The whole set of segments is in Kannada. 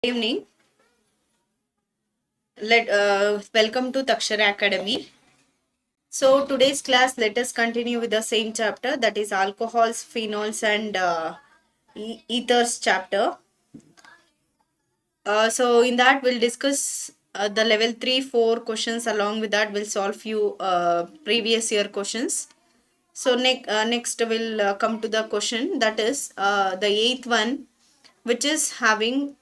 Evening. Welcome to Takshara Academy. So today's class, let us continue with the same chapter, that is alcohols, phenols, and ethers chapter. So in that we'll discuss the level 3, 4 questions. Along with that, we'll solve few previous year questions. So next we'll come to the question, that is the eighth one, which is having.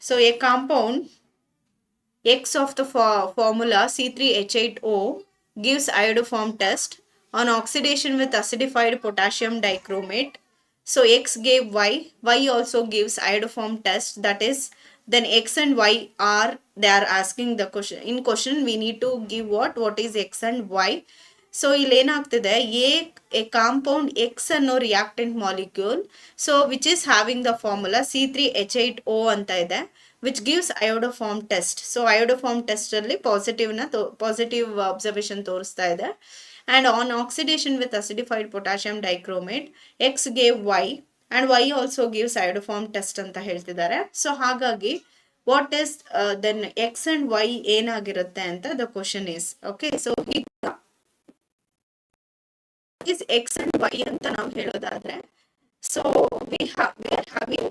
So a compound X of the formula C3H8O gives iodoform test on oxidation with acidified potassium dichromate. So X gave Y also gives iodoform test, that is then X and Y are, they are asking the question. In question we need to give what is X and Y. So ಇಲ್ಲಿ ಏನಾಗ್ತಿದೆ, ಎ ಕಾಂಪೌಂಡ್ ಎಕ್ಸ್ ಅನ್ನೋ reactant molecule, so which is having the formula C3H8O ಅಂತ ಇದೆ, which gives iodoform test. So iodoform test ಅಲ್ಲಿ ಪಾಸಿಟಿವ್ ಅಬ್ಸರ್ವೇಷನ್ ತೋರಿಸ್ತಾ ಇದೆ. And on oxidation with acidified potassium dichromate X gave Y and Y also gives iodoform test ಅಂತ ಹೇಳ್ತಿದ್ದಾರೆ. ಸೊ ಹಾಗಾಗಿ what is then X and Y ಏನಾಗಿರುತ್ತೆ ಅಂತ the question is okay. So is x and y ಅಂತ ನಾವು ಹೇಳೋದಾದ್ರೆ, so we are having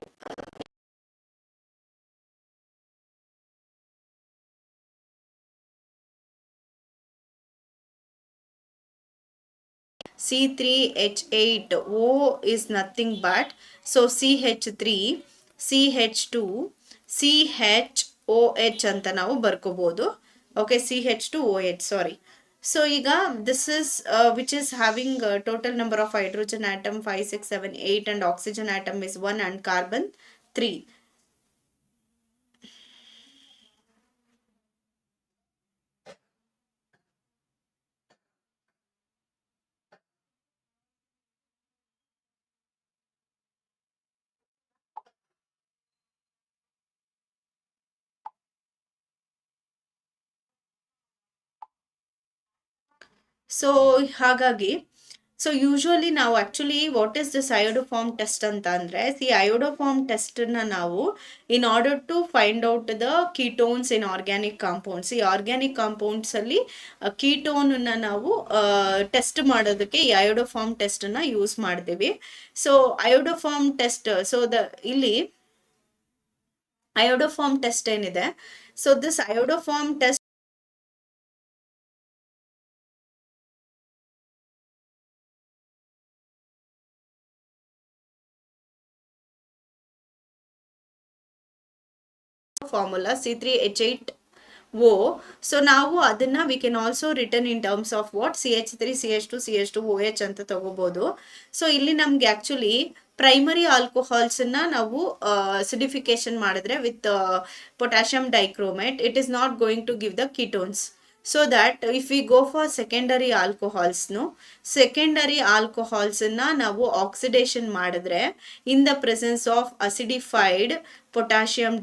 C3H8O is nothing but, so CH3 CH2 CHOH ಅಂತ ನಾವು ಬರ್ಕೋಬಹುದು. ಓಕೆ, CH2OH, ಸಾರಿ. So ಈಗ this is which is having total number of hydrogen atom 5, 6, 7, 8 and oxygen atom is 1 and carbon 3. So ಹಾಗಾಗಿ ಸೊ ಯೂಶುವಲಿ ನಾವು actually what is this iodoform test ಅಂತ ಅಂದರೆ, ಈ ಅಯೋಡೋಫಾರ್ಮ್ ಟೆಸ್ಟನ್ನ ನಾವು in order to find out the ketones in organic compounds, ಈ ಆರ್ಗ್ಯಾನಿಕ್ ಕಾಂಪೌಂಡ್ಸಲ್ಲಿ ಕೀಟೋನನ್ನು ನಾವು ಟೆಸ್ಟ್ ಮಾಡೋದಕ್ಕೆ ಈ ಅಯೋಡೋಫಾರ್ಮ್ ಟೆಸ್ಟನ್ನು ಯೂಸ್ ಮಾಡ್ತೀವಿ. ಸೊ ಅಯೋಡೋಫಾರ್ಮ್ ಟೆಸ್ಟ್, ಸೊ ಇಲ್ಲಿ ಅಯೋಡೋಫಾರ್ಮ್ ಟೆಸ್ಟ್ ಏನಿದೆ, so this iodoform test formula C3H8O. So ನಾವು ಅದನ್ನ we can also return in terms of what CH3 CH2 CH2OH ಅಂತ ತಗೋಬಹುದು. ಸೊ ಇಲ್ಲಿ ನಮ್ಗೆ ಆಕ್ಚುಲಿ ಪ್ರೈಮರಿ ಆಲ್ಕೋಹಾಲ್ಸನ್ನ ನಾವು ಅಸಿಡಿಫಿಕೇಶನ್ ಮಾಡಿದ್ರೆ with potassium dichromate, it is not going to give the ketones. So that if we go for secondary alcohols, secondary alcohols ನಾವು ಆಕ್ಸಿಡೇಷನ್ ಮಾಡಿದ್ರೆ in the presence of acidified potassium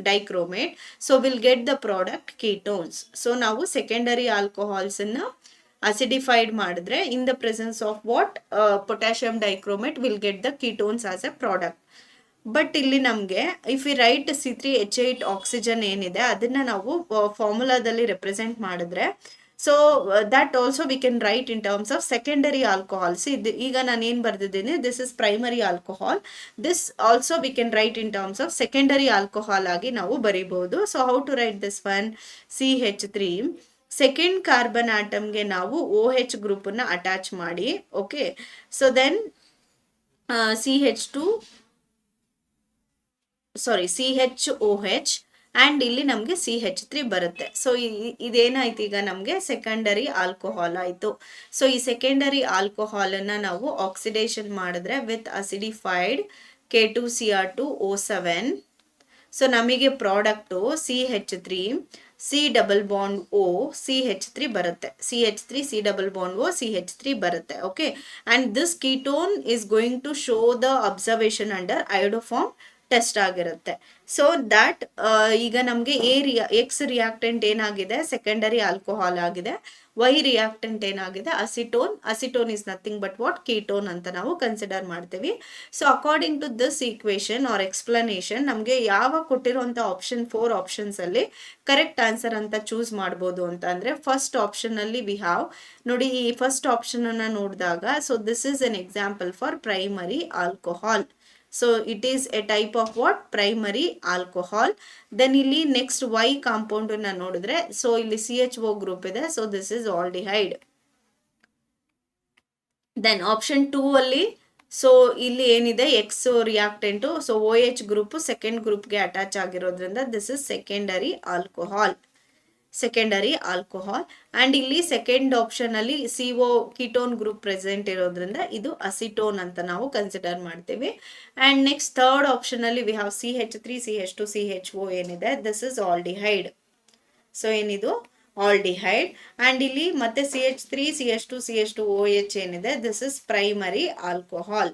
dichromate, so we'll get the product ketones. So ನಾವು secondary alcohols acidified ಮಾಡಿದ್ರೆ in the presence of what potassium dichromate will get the ketones as a product. But ಇಲ್ಲಿ ನಮಗೆ if we right C3H8 oxygen ಏನಿದೆ ಅದನ್ನ ನಾವು ಫಾರ್ಮುಲಾದಲ್ಲಿ ರೆಪ್ರೆಸೆಂಟ್ ಮಾಡಿದ್ರೆ, so that also we can write in terms of secondary alcohols. ಈಗ ನಾನು ಏನು ಬರ್ದಿದ್ದೀನಿ, this is primary alcohol, this also we can write in terms of secondary alcohol ಆಗಿ ನಾವು ಬರೀಬಹುದು. So how to write this one, CH3 second carbon ಆಟಮ್ಗೆ ನಾವು OH ಗ್ರೂಪನ್ನು ಅಟ್ಯಾಚ್ ಮಾಡಿ, okay. So then CHOH and ಇಲ್ಲಿ ನಮಗೆ CH3 ಬರುತ್ತೆ. ಸೊ ಇದೇನಾಯ್ತು, ಈಗ ನಮಗೆ ಸೆಕೆಂಡರಿ ಆಲ್ಕೋಹಾಲ್ ಆಯಿತು. ಸೊ ಈ ಸೆಕೆಂಡರಿ ಆಲ್ಕೋಹಾಲನ್ನು ನಾವು ಆಕ್ಸಿಡೇಷನ್ ಮಾಡಿದ್ರೆ ವಿತ್ ಅಸಿಡಿಫೈಡ್ K2Cr2O7, ಸೊ ನಮಗೆ product CH3 C double bond O CH3 ಬರುತ್ತೆ, CH3 C double bond O CH3 ಬರುತ್ತೆ, okay. And this ketone is going to show the observation under iodoform test ಆಗಿರುತ್ತೆ. ಸೊ ದ್ಯಾಟ್ ಈಗ ನಮಗೆ ಎಕ್ಸ್ ರಿಯಾಕ್ಟೆಂಟ್ ಏನಾಗಿದೆ, ಸೆಕೆಂಡರಿ ಆಲ್ಕೋಹಾಲ್ ಆಗಿದೆ. ವೈ ರಿಯಾಕ್ಟೆಂಟ್ ಏನಾಗಿದೆ, acetone. Acetone is nothing but what, ketone ಅಂತ ನಾವು ಕನ್ಸಿಡರ್ ಮಾಡ್ತೀವಿ. So according to this equation or explanation ನಮಗೆ ಯಾವ ಕೊಟ್ಟಿರುವಂತ ಆಪ್ಷನ್ 4 ಆಪ್ಷನ್ಸ್ ಅಲ್ಲಿ ಕರೆಕ್ಟ್ ಆನ್ಸರ್ ಅಂತ ಚೂಸ್ ಮಾಡ್ಬೋದು ಅಂತ ಅಂದ್ರೆ, ಫಸ್ಟ್ ಆಪ್ಷನ್ ಅಲ್ಲಿ ವಿ ಹ್ಯಾವ್, ನೋಡಿ ಈ ಫಸ್ಟ್ ಆಪ್ಷನ್ ಅನ್ನ ನೋಡಿದಾಗ, so this is an example for primary alcohol. So it is a type of what, primary alcohol. Then ಇಲ್ಲಿ next Y compound ನ ನೋಡಿದ್ರೆ, so ಇಲ್ಲಿ CHO group ಇದೆ, so this is aldehyde. Then option 2 ಅಲ್ಲಿ, ಸೊ ಇಲ್ಲಿ ಏನಿದೆ X reactant, so OH group second ಗ್ರೂಪ್ಗೆ ಅಟ್ಯಾಚ್ ಆಗಿರೋದ್ರಿಂದ this is secondary alcohol. Secondary alcohol. And ಇಲ್ಲಿ ಸೆಕೆಂಡ್ ಆಪ್ಷನ್ ಅಲ್ಲಿ CO ಕೀಟೋನ್ ಗ್ರೂಪ್ ಪ್ರೆಸೆಂಟ್ ಇರೋದ್ರಿಂದ ಇದು ಅಸಿಟೋನ್ ಅಂತ ನಾವು ಕನ್ಸಿಡರ್ ಮಾಡ್ತೀವಿ. ಅಂಡ್ ನೆಕ್ಸ್ಟ್ ಥರ್ಡ್ ಆಪ್ಷನ್ ಅಲ್ಲಿ we have CH3 CH2 CHO ಏನಿದೆ, ದಿಸ್ ಇಸ್ ಆಲ್ಡಿಹೈಡ್. ಸೊ ಏನಿದು ಆಲ್ಡಿಹೈಡ್. ಅಂಡ್ ಇಲ್ಲಿ ಮತ್ತೆ CH3 CH2 CH2 OH ಏನಿದೆ, this is primary alcohol.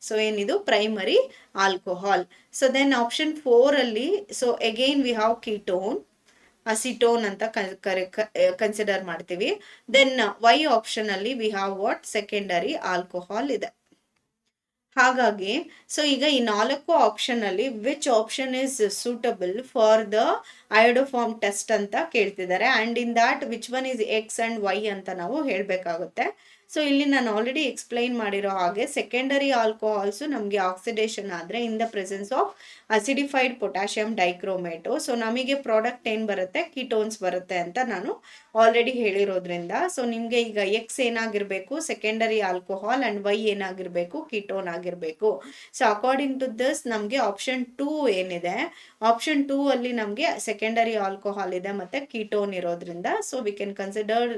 So ಏನಿದು primary alcohol. So then option 4 ಅಲ್ಲಿ, so again we have ketone, acetone ಅಂತ ಕನ್ಸಿಡರ್ ಮಾಡ್ತೀವಿ. ದೆನ್ ವೈ ಆಪ್ಷನ್ ಅಲ್ಲಿ we have what, secondary alcohol ಇದೆ. ಹಾಗಾಗಿ ಸೊ ಈಗ ಈ 4 ಆಪ್ಷನ್ ಅಲ್ಲಿ which option is suitable for the iodoform test ಅಂತ ಕೇಳ್ತಿದ್ದಾರೆ. And in that which one is X and Y ಅಂತ ನಾವು ಹೇಳ್ಬೇಕಾಗುತ್ತೆ. ಸೊ ಇಲ್ಲಿ ನಾನು ಆಲ್ರೆಡಿ ಎಕ್ಸ್ಪ್ಲೈನ್ ಮಾಡಿರೋ ಹಾಗೆ ಸೆಕೆಂಡರಿ ಆಲ್ಕೋಹಾಲ್ಸ್ ನಮಗೆ ಆಕ್ಸಿಡೇಷನ್ ಆದ್ರೆ in the presence of acidified potassium dichromate, so ನಮಗೆ ಪ್ರಾಡಕ್ಟ್ ಏನ್ ಬರುತ್ತೆ, ಕೀಟೋನ್ಸ್ ಬರುತ್ತೆ ಅಂತ ನಾನು ಆಲ್ರೆಡಿ ಹೇಳಿರೋದ್ರಿಂದ, ಸೊ ನಿಮ್ಗೆ ಈಗ ಎಕ್ಸ್ ಏನಾಗಿರ್ಬೇಕು, ಸೆಕೆಂಡರಿ ಆಲ್ಕೋಹಾಲ್, ಅಂಡ್ ವೈ ಏನಾಗಿರ್ಬೇಕು, ಕೀಟೋನ್ ಆಗಿರ್ಬೇಕು. ಸೊ ಅಕಾರ್ಡಿಂಗ್ ಟು ದಿಸ್ ನಮ್ಗೆ ಆಪ್ಷನ್ 2 ಏನಿದೆ, ಆಪ್ಷನ್ 2 ಅಲ್ಲಿ ನಮ್ಗೆ ಸೆಕೆಂಡರಿ ಆಲ್ಕೋಹಾಲ್ ಇದೆ ಮತ್ತೆ ಕೀಟೋನ್ ಇರೋದ್ರಿಂದ, so we can consider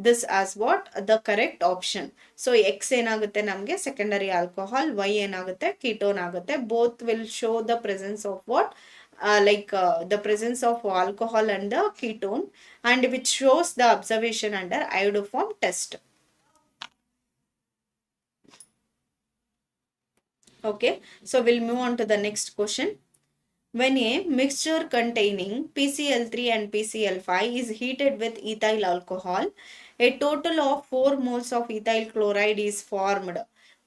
this as what, the correct option. So X ಏನಾಗುತ್ತೆ ನಮ್ಗೆ ಸೆಕೆಂಡರಿ ಆಲ್ಕೋಹಾಲ್, ವೈ ಏನಾಗುತ್ತೆ ಕೀಟೋನ್ ಆಗುತ್ತೆ. Both will show the presence of what, the presence of alcohol and the ketone, and which shows the observation under iodoform test. Okay, so we'll move on to the next question. When a mixture containing PCl3 and PCl5 is heated with ethyl alcohol, a total of 4 moles of ethyl chloride is formed.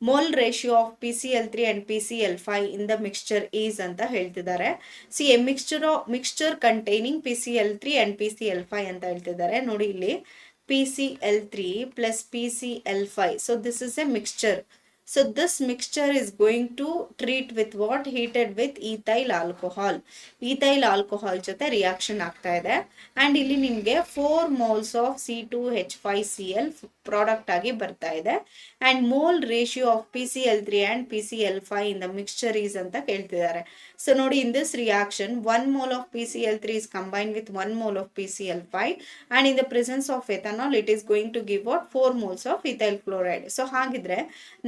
Mole ratio of PCl3 and PCl5 in the mixture is ಅಂತ ಹೇಳ್ತಿದ್ದಾರೆ. See a mixture containing PCl3 and PCl5 ಅಂತ ಹೇಳ್ತಿದ್ದಾರೆ. ನೋಡಿ ಇಲ್ಲಿ PCl3 plus PCl5. So this is a mixture. So this mixture is going to treat with what, heated with ethyl alcohol. Ethyl alcohol ಜೊತೆ ರಿಯಾಕ್ಷನ್ ಆಗ್ತಾ ಇದೆ. ಅಂಡ್ ಇಲ್ಲಿ ನಿಮ್ಗೆ 4 moles of C2H5Cl ಪ್ರಾಡಕ್ಟ್ ಆಗಿ ಬರ್ತಾ ಇದೆ. And mole ratio of PCl3 and PCl5 in the mixture is ಅಂತ ಕೇಳ್ತಿದ್ದಾರೆ. ಸೊ ನೋಡಿ, in this reaction 1 mole of PCl3 is combined with 1 mole of PCl5, and in the presence of ethanol it is going to give what, 4 moles of ethyl chloride. So ಹಾಗಿದ್ರೆ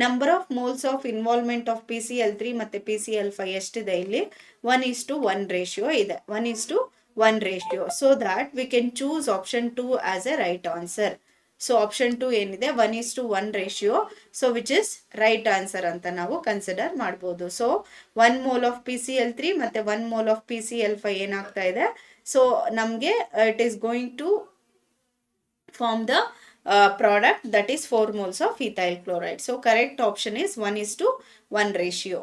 number of moles of involvement of PCl3 ಮತ್ತೆ PCl5 ಎಷ್ಟಿದೆ, ಇಲ್ಲಿ 1:1 ರೇಷಿಯೋ ಇದೆ. 1:1 ratio. So that we can choose option 2 as a right answer. So option 2 ಏನಿದೆ 1:1 ratio, so which is right answer ಅಂತ ನಾವು ಕನ್ಸಿಡರ್ ಮಾಡ್ಬೋದು. ಸೊ 1 ಮೋಲ್ ಆಫ್ PCl3 ಮತ್ತೆ 1 ಮೋಲ್ ಆಫ್ PCl5 ಏನಾಗ್ತಾ ಇದೆ, ಸೊ ನಮಗೆ it is going to form the product that is 4 moles of ethyl chloride. So correct option is 1:1 ratio.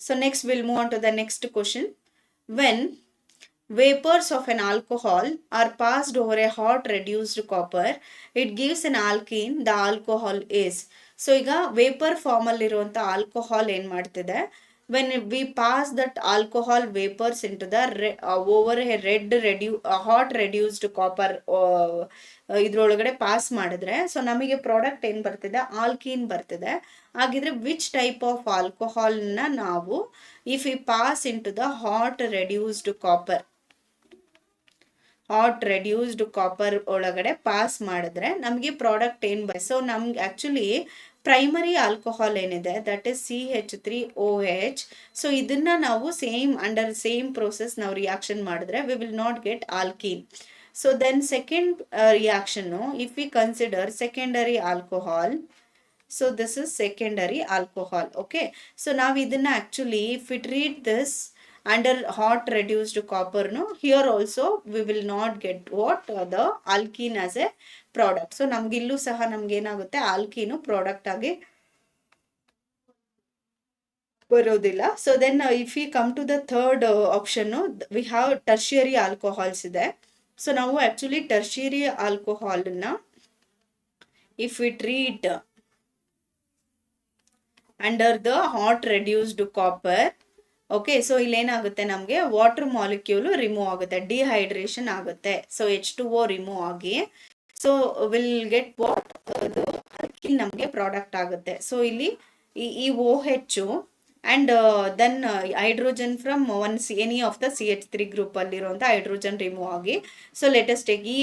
So next we'll move on to the next question. When vapors of an alcohol are passed over a hot reduced copper, it gives an alkene. The alcohol is. So ಈಗ ವೇಪರ್ ಫಾರ್ಮ್ ಅಲ್ಲಿ ಇರುವಂತ ಆಲ್ಕೋಹಾಲ್ ಏನ್ ಮಾಡ್ತಿದೆ, when we pass that alcohol vapors into the over a hot reduced copper ಇದ್ರೊಳಗಡೆ ಪಾಸ್ ಮಾಡಿದ್ರೆ, ಸೊ ನಮಗೆ ಪ್ರಾಡಕ್ಟ್ ಏನ್ ಬರ್ತಿದೆ, ಆಲ್ಕೀನ್ ಬರ್ತಿದೆ. ಹಾಗಿದ್ರೆ ವಿಚ್ ಟೈಪ್ ಆಫ್ ಆಲ್ಕೋಹಾಲ್ ನ ನಾವು if we pass into the hot reduced copper ಒಳಗಡೆ ಪಾಸ್ ಮಾಡಿದ್ರೆ ನಮಗೆ ಪ್ರಾಡಕ್ಟ್ ಏನ್ ಸೊ ನಮ್ಗೆ ಆಕ್ಚುಲಿ ಪ್ರೈಮರಿ ಆಲ್ಕೋಹಾಲ್ ಏನಿದೆ ದಟ್ ಇಸ್ CH3OH. ಸೊ ಇದನ್ನ ನಾವು ಅಂಡರ್ ಸೇಮ್ ಪ್ರೋಸೆಸ್ ನಾವು ರಿಯಾಕ್ಷನ್ ಮಾಡಿದ್ರೆ we will not get alkene. So then second reaction, if we consider secondary alcohol, So this is secondary alcohol. Okay, so now ಇದನ್ನ actually if we treat this under hot reduced copper, no, here also we will not get what the alkene as a product. So ನಮ್ಗೆ ಇಲ್ಲೂ ಸಹ ನಮ್ಗೆ ಏನಾಗುತ್ತೆ ಆಲ್ಕೀನು ಪ್ರಾಡಕ್ಟ್ ಆಗಿ ಬರೋದಿಲ್ಲ. So then if we come to the third option, we have tertiary alcohols ಇದೆ. ಸೊ ನಾವು ಆಕ್ಚುಲಿ ಟರ್ಷಿಯರಿ ಆಲ್ಕೋಹಾಲ್ನ if we treat under the hot reduced copper, okay, so ಇಲ್ಲೇನಾಗುತ್ತೆ ನಮಗೆ ವಾಟರ್ ಮಾಲಿಕ್ಯೂಲ್ ರಿಮೂವ್ ಆಗುತ್ತೆ, ಡಿಹೈಡ್ರೇಷನ್ ಆಗುತ್ತೆ. ಸೊ H2O ರಿಮೂವ್ ಆಗಿ so will get what alkene ನಮಗೆ ಪ್ರಾಡಕ್ಟ್ ಆಗುತ್ತೆ. ಸೊ ಇಲ್ಲಿ ಈ OH and then hydrogen from any of the CH3 group ಅಲ್ಲಿರುವಂಥ ಹೈಡ್ರೋಜನ್ ರಿಮೂವ್ ಆಗಿ, ಸೊ ಲೇಟೆಸ್ಟ್ ಈ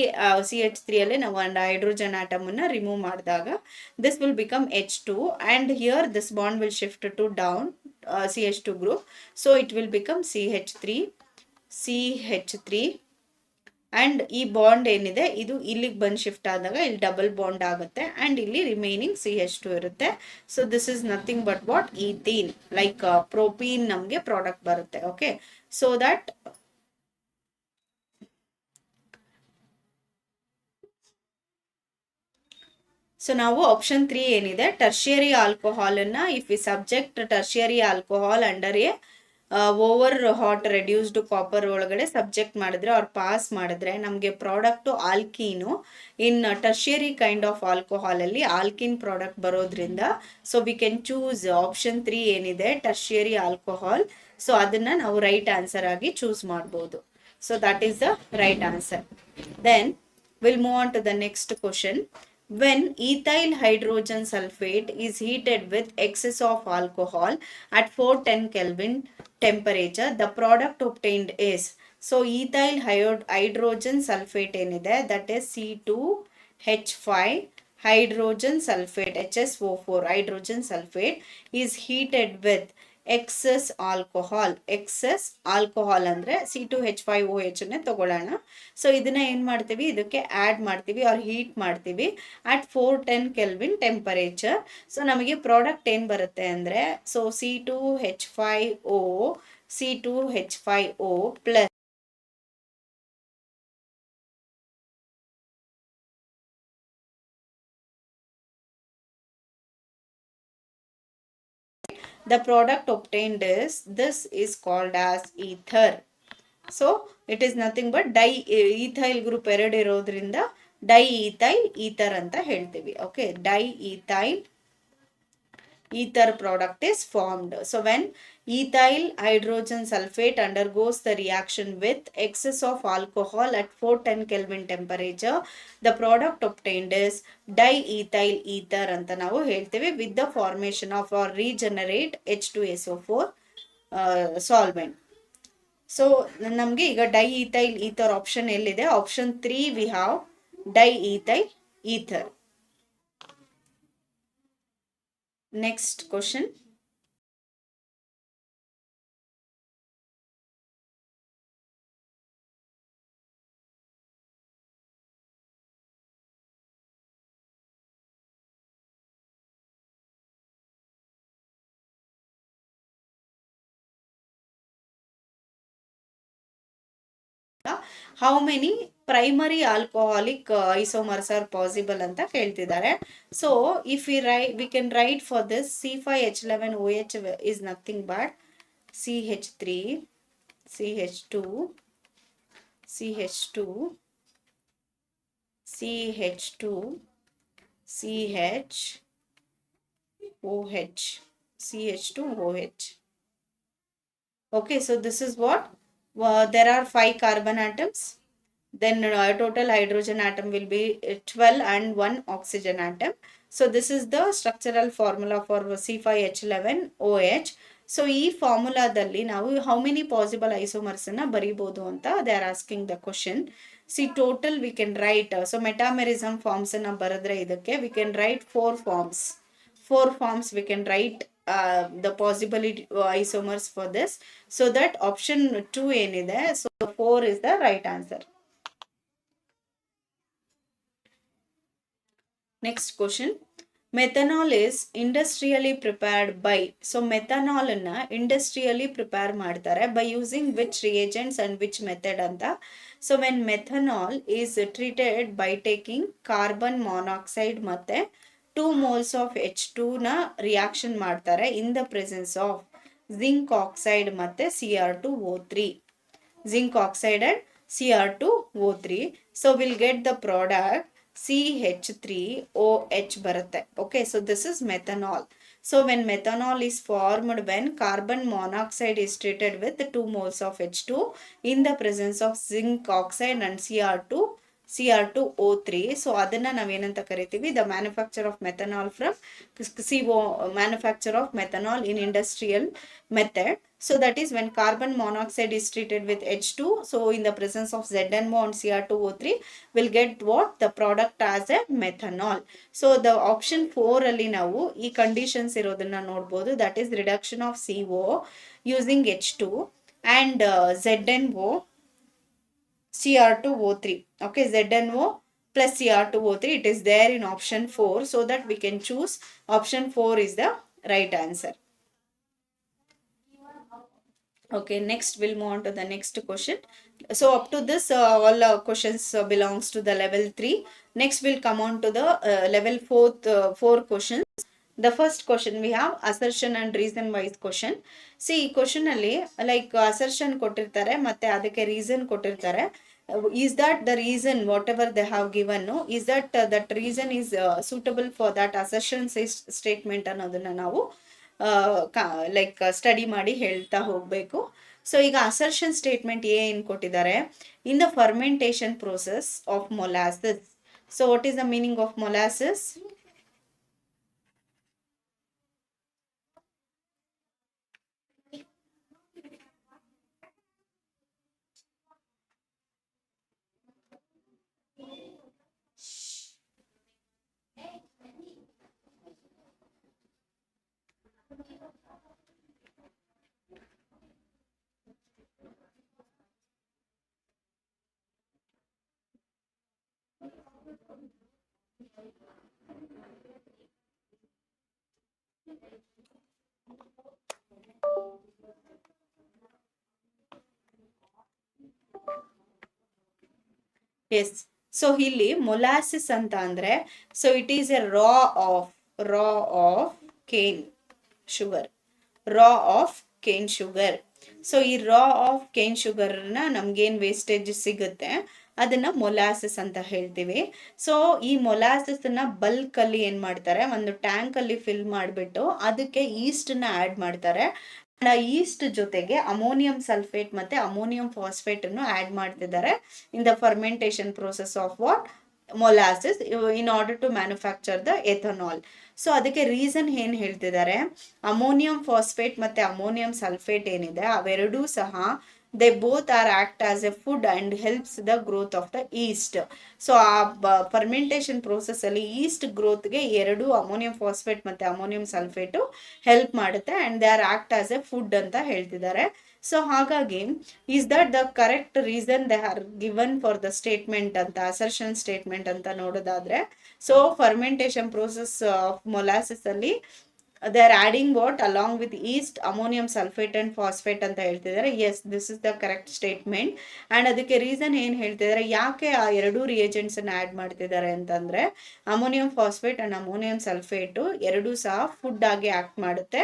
CH3 ಅಲ್ಲಿ ನಾವು ಒಂದು ಹೈಡ್ರೋಜನ್ ಆಟಮ್ ಅನ್ನ ರಿಮೂವ್ ಮಾಡಿದಾಗ this will become H2 and here this bond will shift to down CH2 group, so it will become CH3 and ಈ ಬಾಂಡ್ ಏನಿದೆ ಇದು ಇಲ್ಲಿಗೆ ಬಂದು ಶಿಫ್ಟ್ ಆದಾಗ ಇಲ್ಲಿ ಡಬಲ್ ಬಾಂಡ್ ಆಗುತ್ತೆ ಅಂಡ್ ಇಲ್ಲಿ ರಿಮೈನಿಂಗ್ CH2 ಇರುತ್ತೆ. So this is nothing but what ethene, like propene ನಮಗೆ ಪ್ರಾಡಕ್ಟ್ ಬರುತ್ತೆ. ಓಕೆ, ಸೊ ದಟ್ ಸೊ ನಾವು ಆಪ್ಷನ್ 3 ಏನಿದೆ ಟರ್ಷಿಯರಿ ಆಲ್ಕೋಹಾಲ್ ಅನ್ನ if we subject tertiary alcohol under a over hot reduced copper ಒಳಗಡೆ ಸಬ್ಜೆಕ್ಟ್ ಮಾಡಿದ್ರೆ ಅವ್ರು ಪಾಸ್ ಮಾಡಿದ್ರೆ ನಮಗೆ product alkene. In tertiary kind of alcohol ಅಲ್ಲಿ ಆಲ್ಕಿನ್ ಪ್ರಾಡಕ್ಟ್ ಬರೋದ್ರಿಂದ so we can choose option 3 ಏನಿದೆ ಟರ್ಷಿಯರಿ ಆಲ್ಕೋಹಾಲ್. ಸೊ ಅದನ್ನ ನಾವು ರೈಟ್ ಆನ್ಸರ್ ಆಗಿ ಚೂಸ್ ಮಾಡ್ಬೋದು. So that is the right answer. Then will move on to the next question. When ethyl hydrogen sulfate is heated with excess of alcohol at 410 Kelvin temperature, the product obtained is. So ethyl hydrogen sulfate ಏನಿದೆ that is C2H5 hydrogen sulfate HSO4 hydrogen sulfate is heated with excess alcohol ಅಂದ್ರೆ C2H5OH ತಗೊಳ್ಳೋಣ. ಸೊ ಇದನ್ನ ಏನ್ ಮಾಡ್ತೀವಿ, ಇದಕ್ಕೆ ಆಡ್ ಮಾಡ್ತೀವಿ ಆರ್ ಹೀಟ್ ಮಾಡ್ತೀವಿ ಅಟ್ 410 ಕೆಲ್ವಿನ್ ಟೆಂಪರೇಚರ್. ಸೊ ನಮಗೆ ಪ್ರಾಡಕ್ಟ್ ಏನ್ ಬರುತ್ತೆ ಅಂದ್ರೆ so C2H5O plus the product obtained is, this is called as ether. So it is nothing but ethyl group ಎರಡು ಇರೋದ್ರಿಂದ ethyl ether ಅಂತ ಹೇಳ್ತೀವಿ. Okay, ethyl ether product is formed. So when ethyl hydrogen sulfate undergoes the reaction with excess of alcohol at 410 Kelvin temperature, the product obtained is diethyl ether ಅಂತ ನಾವು ಹೇಳ್ತೇವೆ with the formation of or regenerate H2SO4 solvent. So ನಮಗೆ ಈಗ ಡೈಇಥೈಲ್ ಈಥರ್ ಆಪ್ಷನ್ ಎಲ್ಲಿದೆ? Option 3 we have diethyl ether. Next question. How many primary alcoholic isomers are possible ಅಂತ ಕೇಳ್ತಿದ್ದಾರೆ. So if we can write for this C5H11OH is nothing but CH3 CH2 CH2 CH2 CHOH CH2OH. Okay, so this is what there are 5 carbon atoms, then total hydrogen atom will be 12 and 1 oxygen atom. So this is the structural formula for C5H11OH. so ಈ ಫಾರ್ಮುಲಾದಲ್ಲಿ ನಾವು how many possible isomers ಅನ್ನ ಬರೀಬಹುದು ಅಂತ they are asking the question. see total we can write so metamerism forms ಅನ್ನ ಬರೆದ್ರೆ ಇದಕ್ಕೆ we can write 4 forms we can write the possibility isomers for this, so that option 2 ಏನಿದೆ so 4 is the right answer. Next question. Methanol is industrially prepared by. So methanol ಅನ್ನ ಇಂಡಸ್ಟ್ರಿಯಲಿ ಪ್ರಿಪೇರ್ ಮಾಡ್ತಾರೆ by using which reagents and which method ಅಂತ. So when methanol is treated by taking carbon monoxide ಮತ್ತೆ 2 moles ಆಫ್ H2 ನ ರಿಯಾಕ್ಷನ್ ಮಾಡ್ತಾರೆ in the presence of zinc oxide ಮತ್ತೆ Cr2O3. zinc oxide and Cr2O3. So we'll get the product CH3OH ಬರುತ್ತೆ. Okay, so this is methanol. So when methanol is formed when carbon monoxide is treated with 2 moles of H2 in the presence of zinc oxide and Cr2O3. So ಅದನ್ನ ನಾವೇನಂತ ಕರಿತೀವಿ, the manufacture of methanol from CO, manufacture of methanol in industrial method. So that is when carbon monoxide is treated with H2. So in the presence of ZNO and Cr2O3 will get what? The product as a methanol. So the option 4 ಅಲ್ಲಿ ನಾವು ಈ ಕಂಡೀಷನ್ಸ್ ಇರೋದನ್ನ ನೋಡ್ಬೋದು. That is reduction of CO using H2 and ZNO Cr2O3. Okay, ZNO plus Cr2O3, it is there in option 4, so that we can choose option 4 is the right answer. Okay, next we'll move on to the next question. So up to this all questions belongs to the level 3. Next we'll come on to the level 4 questions. The first question we have assertion and reason wise question. See ಈ ಕ್ವಶನ್ ಅಲ್ಲಿ ಲೈಕ್ ಅಸರ್ಷನ್ ಕೊಟ್ಟಿರ್ತಾರೆ ಮತ್ತೆ ಅದಕ್ಕೆ ರೀಸನ್ ಕೊಟ್ಟಿರ್ತಾರೆ. Is that the reason whatever they have given, no, is that reason is suitable for that assertion statement ಅನ್ನೋದನ್ನ ನಾವು ಲೈಕ್ ಸ್ಟಡಿ ಮಾಡಿ ಹೇಳ್ತಾ ಹೋಗ್ಬೇಕು. ಸೊ ಈಗ ಅಸರ್ಷನ್ ಸ್ಟೇಟ್ಮೆಂಟ್ ಏನ್ ಕೊಟ್ಟಿದ್ದಾರೆ, in the fermentation process of molasses. So what is the meaning of molasses? Yes. So ಇಲ್ಲಿ ಮೊಲಾಸಿಸ್ ಅಂತ ಅಂದ್ರೆ, so it is a raw of cane sugar, raw of cane sugar. So ಈ ರಾ ಆಫ್ ಕೇನ್ ಶುಗರ್ನ ನಮ್ಗೇನ್ ವೇಸ್ಟೇಜ್ ಸಿಗುತ್ತೆ ಅದನ್ನ ಮೊಲಾಸಿಸ್ ಅಂತ ಹೇಳ್ತೀವಿ. ಸೊ ಈ ಮೊಲಾಸಿಸ್ ನ ಬಲ್ಕ್ ಅಲ್ಲಿ ಏನ್ ಮಾಡ್ತಾರೆ, ಒಂದು ಟ್ಯಾಂಕ್ ಅಲ್ಲಿ ಫಿಲ್ ಮಾಡಿಬಿಟ್ಟು ಅದಕ್ಕೆ ಈಸ್ಟ್ ನ ಆಡ್ ಮಾಡ್ತಾರೆ. ಈಸ್ಟ್ ಜೊತೆಗೆ ಅಮೋನಿಯಂ ಸಲ್ಫೇಟ್ ಮತ್ತೆ ಅಮೋನಿಯಂ ಫಾಸ್ಫೇಟ್ ಅನ್ನು ಆಡ್ ಮಾಡ್ತಿದ್ದಾರೆ in the fermentation process of what? Molasses, in order to manufacture the ethanol. So ಅದಕ್ಕೆ ರೀಸನ್ ಏನ್ ಹೇಳ್ತಿದ್ದಾರೆ, ಅಮೋನಿಯಂ ಫಾಸ್ಫೇಟ್ ಮತ್ತೆ ಅಮೋನಿಯಂ ಸಲ್ಫೇಟ್ ಏನಿದೆ ಅವೆರಡೂ ಸಹ they both are act as a food and helps the growth of the yeast. So ಆ ಫರ್ಮೆಂಟೇಷನ್ ಪ್ರೋಸೆಸ್ ಅಲ್ಲಿ ಈಸ್ಟ್ ಗ್ರೋತ್ ಗೆ ಎರಡು ಅಮೋನಿಯಂ ಫಾಸ್ಫೇಟ್ ಮತ್ತೆ ಅಮೋನಿಯಂ ಸಲ್ಫೇಟ್ ಹೆಲ್ಪ್ ಮಾಡುತ್ತೆ and they are act as A food ಅಂತ ಹೇಳ್ತಿದ್ದಾರೆ. ಸೊ ಹಾಗಾಗಿ is that the correct reason they are given for the statement ಅಂತ, ಅಸರ್ಷನ್ ಸ್ಟೇಟ್ಮೆಂಟ್ ಅಂತ ನೋಡೋದಾದ್ರೆ, so fermentation process of molasses ಅಲ್ಲಿ they are adding what along with yeast ammonium sulfate and phosphate ಅಂತ ಹೇಳ್ತಿದ್ದಾರೆ. Yes, this is the correct statement. And ಅದಕ್ಕೆ ರೀಸನ್ ಏನ್ ಹೇಳ್ತಿದ್ದಾರೆ, ಯಾಕೆ ಆ ಎರಡು ರಿಯೇಜೆಂಟ್ಸ್ ಅನ್ನ ಆಡ್ ಮಾಡ್ತಿದ್ದಾರೆ ಅಂತಂದ್ರೆ, ammonium phosphate and ammonium sulphate ಎರಡೂ ಸಹ ಫುಡ್ ಆಗಿ ಆಕ್ಟ್ ಮಾಡುತ್ತೆ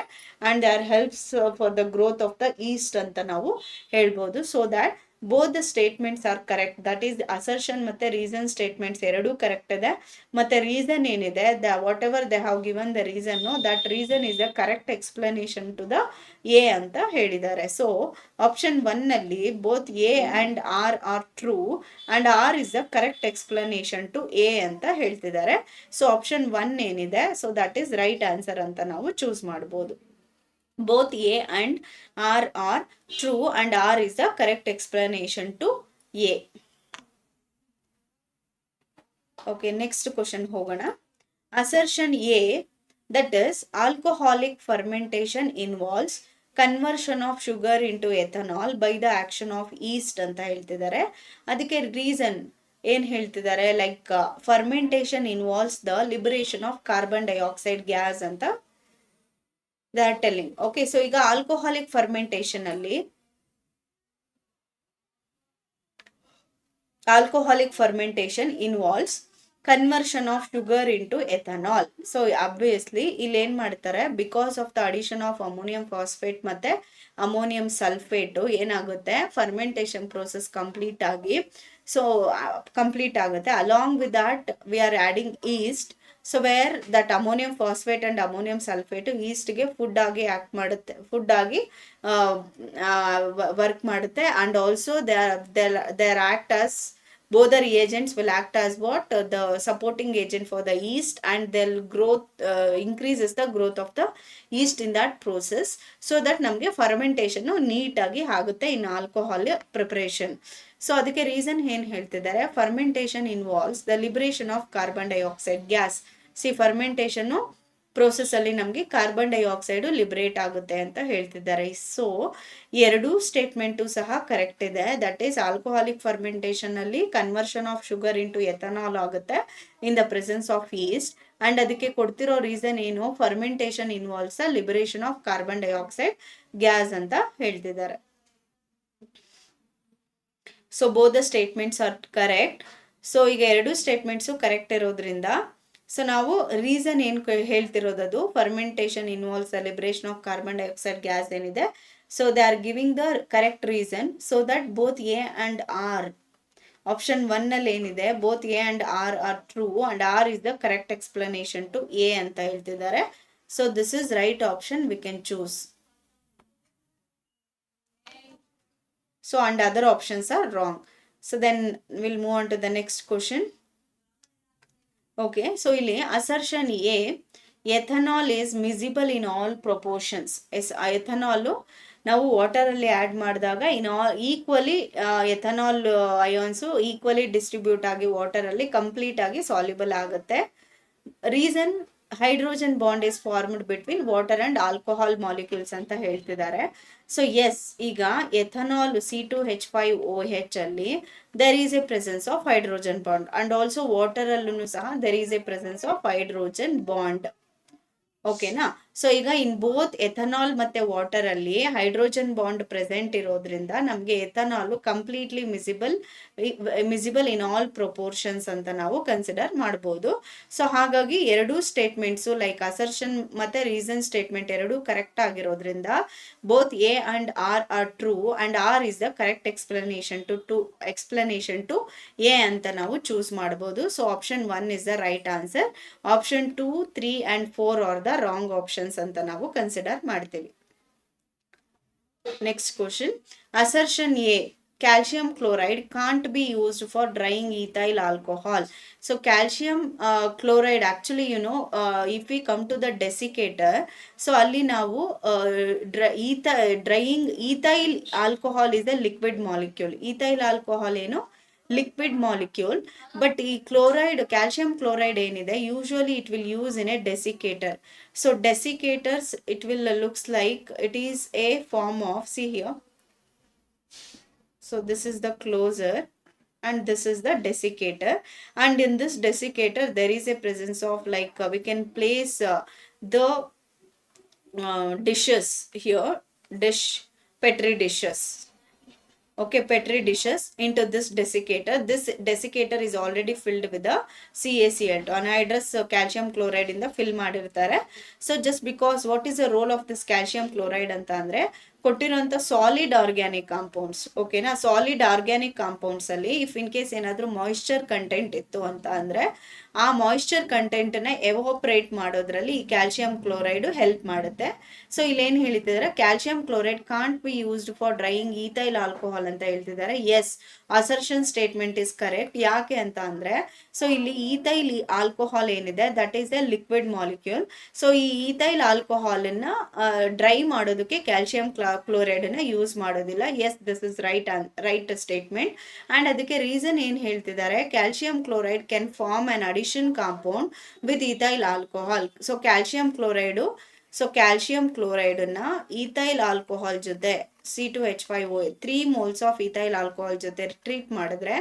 and they are helps for the growth of the East ಅಂತ ನಾವು ಹೇಳ್ಬೋದು. So that both the statements are correct. that is assertion ಮತ್ತೆ reason statements ಎರಡೂ ಕರೆಕ್ಟ್ ಇದೆ. ಮತ್ತೆ ರೀಸನ್ ಏನಿದೆ, whatever they have given the reason, no, that reason is a correct explanation to the A ಅಂತ ಹೇಳಿದ್ದಾರೆ. ಸೊ ಆಪ್ಷನ್ 1 ನಲ್ಲಿ both A and R are true and R is the correct explanation to A ಅಂತ ಹೇಳ್ತಿದ್ದಾರೆ. ಸೊ ಆಪ್ಷನ್ 1 ಏನಿದೆ, so that is right answer ಅಂತ ನಾವು ಚೂಸ್ ಮಾಡ್ಬೋದು. Both A and R are true and R is the correct explanation to A. Okay, next question ಹೋಗೋಣ. Assertion A, that is alcoholic fermentation involves conversion of sugar into ethanol by the action of yeast ಅಂತ ಹೇಳ್ತಿದ್ದಾರೆ. ಅದಕ್ಕೆ ರೀಸನ್ ಏನ್ ಹೇಳ್ತಿದ್ದಾರೆ, like fermentation involves the liberation of carbon dioxide gas ಅಂತ they are telling. Okay, so ಈಗ ಆಲ್ಕೋಹಾಲಿಕ್ ಫರ್ಮೆಂಟೇಶನ್ ಅಲ್ಲಿ alcoholic fermentation involves conversion of sugar into ethanol. So obviously ಇಲ್ಲಿ ಏನ್ ಮಾಡ್ತಾರೆ, because of the addition of ammonium phosphate ಮತ್ತೆ ಅಮೋನಿಯಂ ಸಲ್ಫೇಟ್ ಏನಾಗುತ್ತೆ, ಫರ್ಮೆಂಟೇಶನ್ ಪ್ರೋಸೆಸ್ ಕಂಪ್ಲೀಟ್ ಆಗುತ್ತೆ. Along with that we are adding yeast. So where that ammonium phosphate and ammonium sulphate ಈಸ್ಟ್ಗೆ ಫುಡ್ ಆಗಿ ಆಕ್ಟ್ ಮಾಡುತ್ತೆ, ಫುಡ್ ಆಗಿ ವರ್ಕ್ ಮಾಡುತ್ತೆ. And also they are act as both the reagents will act as what the supporting agent for the yeast, and they'll growth increases the growth of the yeast in that process, so that ನಮಗೆ ಫರ್ಮೆಂಟೇಶನ್ ನೀಟಾಗಿ ಆಗುತ್ತೆ ಇನ್ ಆಲ್ಕೋಹಾಲ್ ಪ್ರಿಪರೇಷನ್. ಸೊ ಅದಕ್ಕೆ ರೀಸನ್ ಏನ್ ಹೇಳ್ತಿದ್ದಾರೆ, fermentation involves the liberation of carbon dioxide gas. Fermentation process ಅಲ್ಲಿ ನಮಗೆ ಕಾರ್ಬನ್ ಡೈಆಕ್ಸೈಡ್ ಲಿಬರೇಟ್ ಆಗುತ್ತೆ ಅಂತ ಹೇಳ್ತಿದ್ದಾರೆ. ಸೊ ಎರಡೂ ಸ್ಟೇಟ್ಮೆಂಟು ಸಹ ಕರೆಕ್ಟ್ ಇದೆ. ದಟ್ ಈಸ್ ಆಲ್ಕೋಹಾಲಿಕ್ ಫರ್ಮೆಂಟೇಶನ್ ಅಲ್ಲಿ conversion of sugar into ethanol ಆಗುತ್ತೆ in the presence of yeast. And ಅದಕ್ಕೆ ಕೊಡ್ತಿರೋ ರೀಸನ್ ಏನು, fermentation involves liberation of carbon dioxide gas ಅಂತ ಹೇಳ್ತಿದ್ದಾರೆ. So both the statements are correct. So ಈಗ ಎರಡು ಸ್ಟೇಟ್ಮೆಂಟ್ಸು ಕರೆಕ್ಟ್ ಇರೋದ್ರಿಂದ ಸೊ ನಾವು ರೀಸನ್ ಏನು ಹೇಳ್ತಿರೋದು, ಅದು fermentation involves the liberation of carbon dioxide gas ಏನಿದೆ, so they are giving the correct reason, so that both A and R, option 1 ಅಲ್ಲಿ ಏನಿದೆ both A and R are true and R is the correct explanation to A ಅಂತ ಹೇಳ್ತಿದ್ದಾರೆ. So this is right option, we can choose. So and other options are wrong. So then we'll move on to the next question. Okay, so ಇಲ್ಲಿ assertion A, ethanol is miscible in all proportions. ethanol ನಾವು ವಾಟರ್ ಅಲ್ಲಿ ಆಡ್ ಮಾಡಿದಾಗ in equally ethanol ions equally distribute ಆಗಿ ವಾಟರ್ ಅಲ್ಲಿ ಕಂಪ್ಲೀಟ್ ಆಗಿ ಸಾಲ್ಯುಬಲ್ ಆಗುತ್ತೆ. Reason, hydrogen bond is formed between water and alcohol molecules ಅಂತ ಹೇಳ್ತಿದ್ದಾರೆ. ಸೊ ಎಸ್, ಈಗ ಎಥನಾಲ್ C2H5OH ಅಲ್ಲಿ there is a presence of hydrogen bond, and also water ಅಲ್ಲೂ ಸಹ there is a presence of hydrogen bond. ಓಕೆನಾ? ಸೊ ಈಗ ಇನ್ ಬೋತ್ ಎಥನಾಲ್ ಮತ್ತೆ ವಾಟರ್ ಅಲ್ಲಿ ಹೈಡ್ರೋಜನ್ ಬಾಂಡ್ ಪ್ರೆಸೆಂಟ್ ಇರೋದ್ರಿಂದ ನಮ್ಗೆ ethanol completely miscible in all proportions ಅಂತ ನಾವು ಕನ್ಸಿಡರ್ ಮಾಡಬಹುದು. ಸೊ ಹಾಗಾಗಿ ಎರಡೂ ಸ್ಟೇಟ್ಮೆಂಟ್ಸು ಲೈಕ್ ಅಸರ್ಷನ್ ಮತ್ತೆ ರೀಸನ್ ಸ್ಟೇಟ್ಮೆಂಟ್ ಎರಡೂ ಕರೆಕ್ಟ್ ಆಗಿರೋದ್ರಿಂದ both A and R are true and R is the correct explanation to A ಅಂತ ನಾವು ಚೂಸ್ ಮಾಡಬಹುದು. So option 1 is the right answer. Option 2, 3 and 4 are the wrong options ಅಂತ ನಾವು ಕನ್ಸಿಡರ್ ಮಾಡ್ತೀವಿ. Next question, assertion A, calcium chloride can't be used for drying ethyl alcohol. So calcium chloride actually if we come to the desiccator, so alli navu drying ethyl alcohol is a liquid molecule. Ethyl alcohol liquid molecule, but chloride, calcium chloride ಏನಿದೆ usually it will use in a desiccator. So desiccators, it will looks like it is a form of, see here, so this is the closer and this is the desiccator, and in this desiccator there is a presence of like we can place the dishes here, petri dishes. Okay, petri dishes into this desiccator. This desiccator is already filled with the CaCl2, anhydrous calcium chloride in the fill ಮಾಡಿರ್ತಾರೆ. So just because what is the role of this calcium chloride ಅಂತ ಅಂದ್ರೆ ಕೊಟ್ಟಿರುವಂತ ಸಾಲಿಡ್ ಆರ್ಗ್ಯಾನಿಕ್ ಕಾಂಪೌಂಡ್ಸ್, ಓಕೆನಾ, ಸಾಲಿಡ್ ಆರ್ಗ್ಯಾನಿಕ್ ಕಾಂಪೌಂಡ್ಸ್ ಅಲ್ಲಿ ಇಫ್ ಇನ್ ಕೇಸ್ ಏನಾದ್ರೂ ಮಾಯಿಶ್ಚರ್ ಕಂಟೆಂಟ್ ಇತ್ತು ಅಂತ ಅಂದ್ರೆ ಆ ಮಾಯಿಶ್ಚರ್ ಕಂಟೆಂಟ್ ನ ಎವಾಪರೇಟ್ ಮಾಡೋದ್ರಲ್ಲಿ ಈ ಕ್ಯಾಲ್ಸಿಯಂ ಕ್ಲೋರೈಡ್ ಹೆಲ್ಪ್ ಮಾಡುತ್ತೆ. ಸೊ ಇಲ್ಲಿ ಏನ್ ಹೇಳ್ತಿದ್ದಾರೆ, calcium chloride can't be used for drying ethyl alcohol ಅಂತ ಹೇಳ್ತಿದ್ದಾರೆ. Yes, assertion statement is correct. ಯಾಕೆ ಅಂತ ಅಂದ್ರೆ ಸೊ ಇಲ್ಲಿ ಈಥೈಲ್ ಆಲ್ಕೋಹಾಲ್ ಏನಿದೆ that is a liquid molecule. So ಈ ಈಥೈಲ್ ಆಲ್ಕೋಹಾಲ್ ಅನ್ನ ಡ್ರೈ ಮಾಡೋದಕ್ಕೆ ಕ್ಯಾಲ್ಸಿಯಂ ಕ್ಲೋರೈಡ್ ನ ಯೂಸ್ ಮಾಡೋದಿಲ್ಲ. Yes, this is right statement. And ಅದಕ್ಕೆ ರೀಸನ್ ಏನ್ ಹೇಳ್ತಿದ್ದಾರೆ, calcium chloride can form an addition compound with ethyl alcohol. So calcium chloride so calcium ಕ್ಲೋರೈಡನ್ನ ಈಥೈಲ್ ಆಲ್ಕೋಹಾಲ್ ಜೊತೆ C2H5OH 3 moles of ethyl alcohol ಜೊತೆ ಟ್ರೀಟ್ ಮಾಡಿದ್ರೆ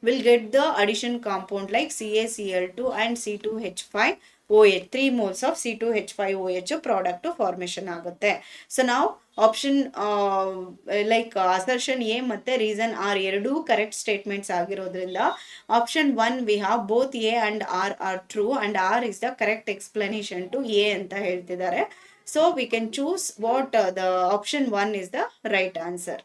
will get the addition compound like CaCl2 and C2H5OH 3 moles of C2H5OH product formation ಆಗುತ್ತೆ. ಸೊ ನಾವು ಆಪ್ಷನ್ ಲೈಕ್ ಅಸರ್ಷನ್ ಎ ಮತ್ತೆ ರೀಸನ್ ಆರ್ ಎರಡೂ ಕರೆಕ್ಟ್ ಸ್ಟೇಟ್ಮೆಂಟ್ಸ್ ಆಗಿರೋದ್ರಿಂದ option 1 we have both A and R are true and R is the correct explanation to A ಅಂತ ಹೇಳ್ತಿದ್ದಾರೆ. So we can choose what the option 1 is the right answer.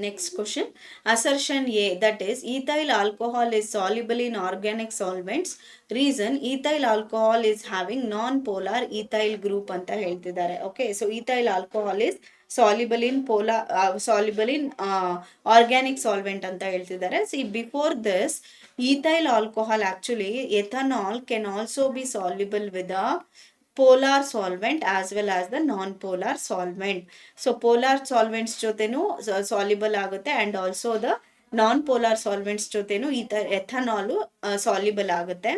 Next question. Assertion A, that is ethyl alcohol is soluble in organic solvents. Reason, ethyl alcohol is having non-polar ethyl group ಅಂತ ಹೇಳ್ತಿದ್ದಾರೆ. Okay, so ethyl alcohol is soluble in organic solvent ಅಂತ ಹೇಳ್ತಿದ್ದಾರೆ. See, before this ethyl alcohol, actually ethanol can also be soluble with a polar solvent as well as the non-polar solvent. So polar solvents ಜೊತೆನೂ soluble ಆಗುತ್ತೆ and also the non-polar solvents ಜೊತೆನೂ ಎಥನಾಲ್ ಸಾಲ್ಯುಬಲ್ ಆಗುತ್ತೆ.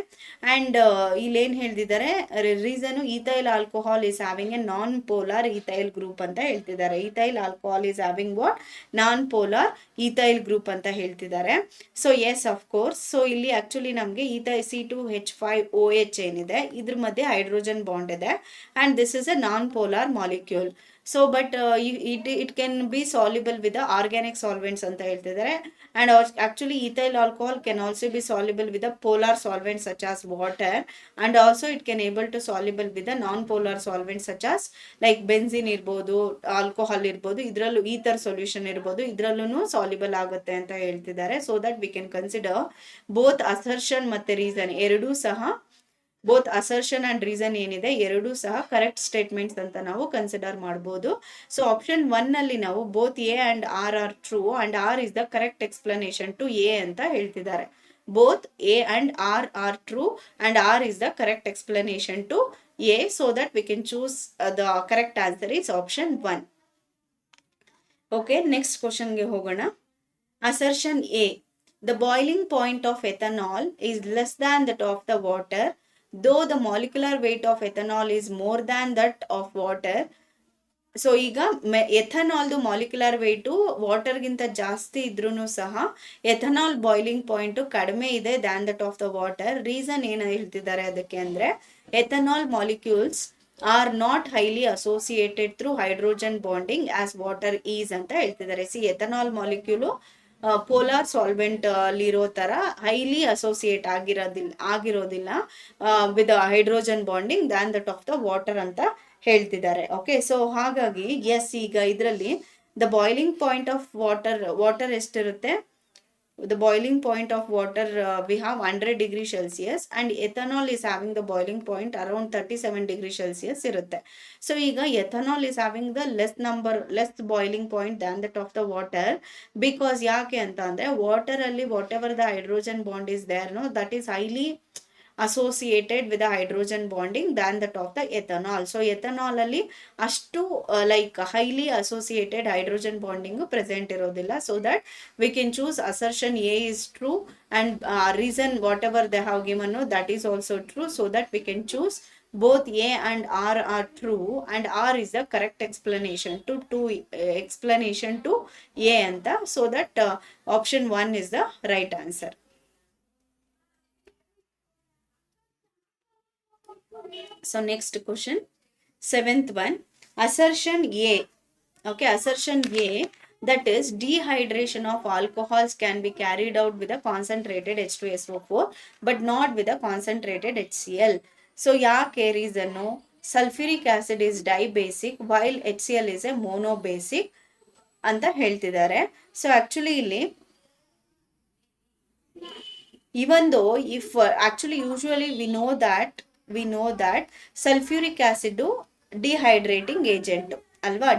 ಅಂಡ್ ಇಲ್ಲೇನು ಹೇಳ್ತಿದ್ದಾರೆ, reason ethyl alcohol is having a non polar ethyl group ಅಂತ ಹೇಳ್ತಿದ್ದಾರೆ. Ethyl alcohol is having what non polar ethyl group ಅಂತ ಹೇಳ್ತಿದ್ದಾರೆ. So yes of course. So ಇಲ್ಲಿ ಆಕ್ಚುಲಿ ನಮಗೆ C2H5OH ಏನಿದೆ ಇದ್ರ ಮಧ್ಯೆ ಹೈಡ್ರೋಜನ್ ಬಾಂಡ್ ಇದೆ and this is a non polar molecule. So but it can be soluble with the organic solvents ಅಂತ ಹೇಳ್ತಿದ್ದಾರೆ. And actually ethyl alcohol can also be soluble with the polar solvents such as water and also it can able to soluble with the non polar solvents such as like benzene ಇರ್ಬೋದು, ಆಲ್ಕೋಹಾಲ್ ಇರ್ಬೋದು, ಇದರಲ್ಲೂ ಈಥರ್ ಸೊಲ್ಯೂಷನ್ ಇರ್ಬೋದು, ಇದರಲ್ಲೂ ಸಾಲ್ಯುಬಲ್ ಆಗುತ್ತೆ ಅಂತ ಹೇಳ್ತಿದ್ದಾರೆ. So that we can consider both assertion ಮತ್ತೆ ರೀಸನ್ ಎರಡೂ ಸಹ ಬೋತ್ ಅಸರ್ಷನ್ ಅಂಡ್ ರೀಸನ್ ಏನಿದೆ ಎರಡೂ ಸಹ ಕರೆಕ್ಟ್ ಸ್ಟೇಟ್ಮೆಂಟ್ಸ್ ಅಂತ ನಾವು ಕನ್ಸಿಡರ್ ಮಾಡ್ಬೋದು. ಸೊ ಆಪ್ಷನ್ 1 ಅಲ್ಲಿ ನಾವು both A and R are true and R is the correct explanation to A ಅಂತ ಹೇಳ್ತಿದ್ದಾರೆ. Both A and R are true and R is the correct explanation to A. So that we can choose the correct answer is option 1. Okay, next ಕ್ವಶನ್ಗೆ ಹೋಗೋಣ. Assertion A, the boiling point of ethanol is less than that of the water, though the molecular weight of ethanol is more than that of water. So ಈಗ ಎಥನಾಲ್ದು ಮಾಲಿಕ್ಯುಲರ್ ವೇಟು ವಾಟರ್ಗಿಂತ ಜಾಸ್ತಿ ಇದ್ರೂ ಸಹ ಎಥನಾಲ್ ಬಾಯ್ಲಿಂಗ್ ಪಾಯಿಂಟು ಕಡಿಮೆ ಇದೆ than that of the water. Reason ಏನು ಹೇಳ್ತಿದ್ದಾರೆ ಅದಕ್ಕೆ ಅಂದರೆ ethanol molecules are not highly associated through hydrogen bonding as water is ಅಂತ ಹೇಳ್ತಿದ್ದಾರೆ. See ethanol molecule polar solvent ಅಲ್ಲಿರೋ ಥರ ಹೈಲಿ ಅಸೋಸಿಯೇಟ್ ಆಗಿರೋದಿಲ್ಲ with hydrogen bonding than that of the water ಅಂತ ಹೇಳ್ತಿದ್ದಾರೆ. ಓಕೆ, ಸೊ ಹಾಗಾಗಿ ಎಸ್, ಈಗ ಇದರಲ್ಲಿ the boiling point of water ಎಷ್ಟಿರುತ್ತೆ? the boiling point of water we have 100 degree Celsius and ethanol is having the boiling point around 37 degree Celsius irutte. So iga ethanol is having the less boiling point than that of the water, because yake anta andre water alli whatever the hydrogen bond is there, no, that is highly associated with the hydrogen bonding than that of the ethanol. So ethanol alli ashtu like highly associated hydrogen bonding present irodilla. So that we can choose assertion A is true and reason whatever they have given, no, that is also true. So that we can choose both A and R are true and R is the correct explanation to explanation to A anta. So that option 1 is the right answer. So next question, 7th one, assertion A. Okay, assertion A, that is dehydration of alcohols can be carried out with a concentrated H2SO4 but not with a concentrated HCl. So yake reason, no, sulfuric acid is dibasic while HCl is a monobasic anta ಹೇಳ್ತಿದ್ದಾರೆ. So actually ಇಲ್ಲಿ even though if actually usually we know that sulfuric acid dehydrating agent alva,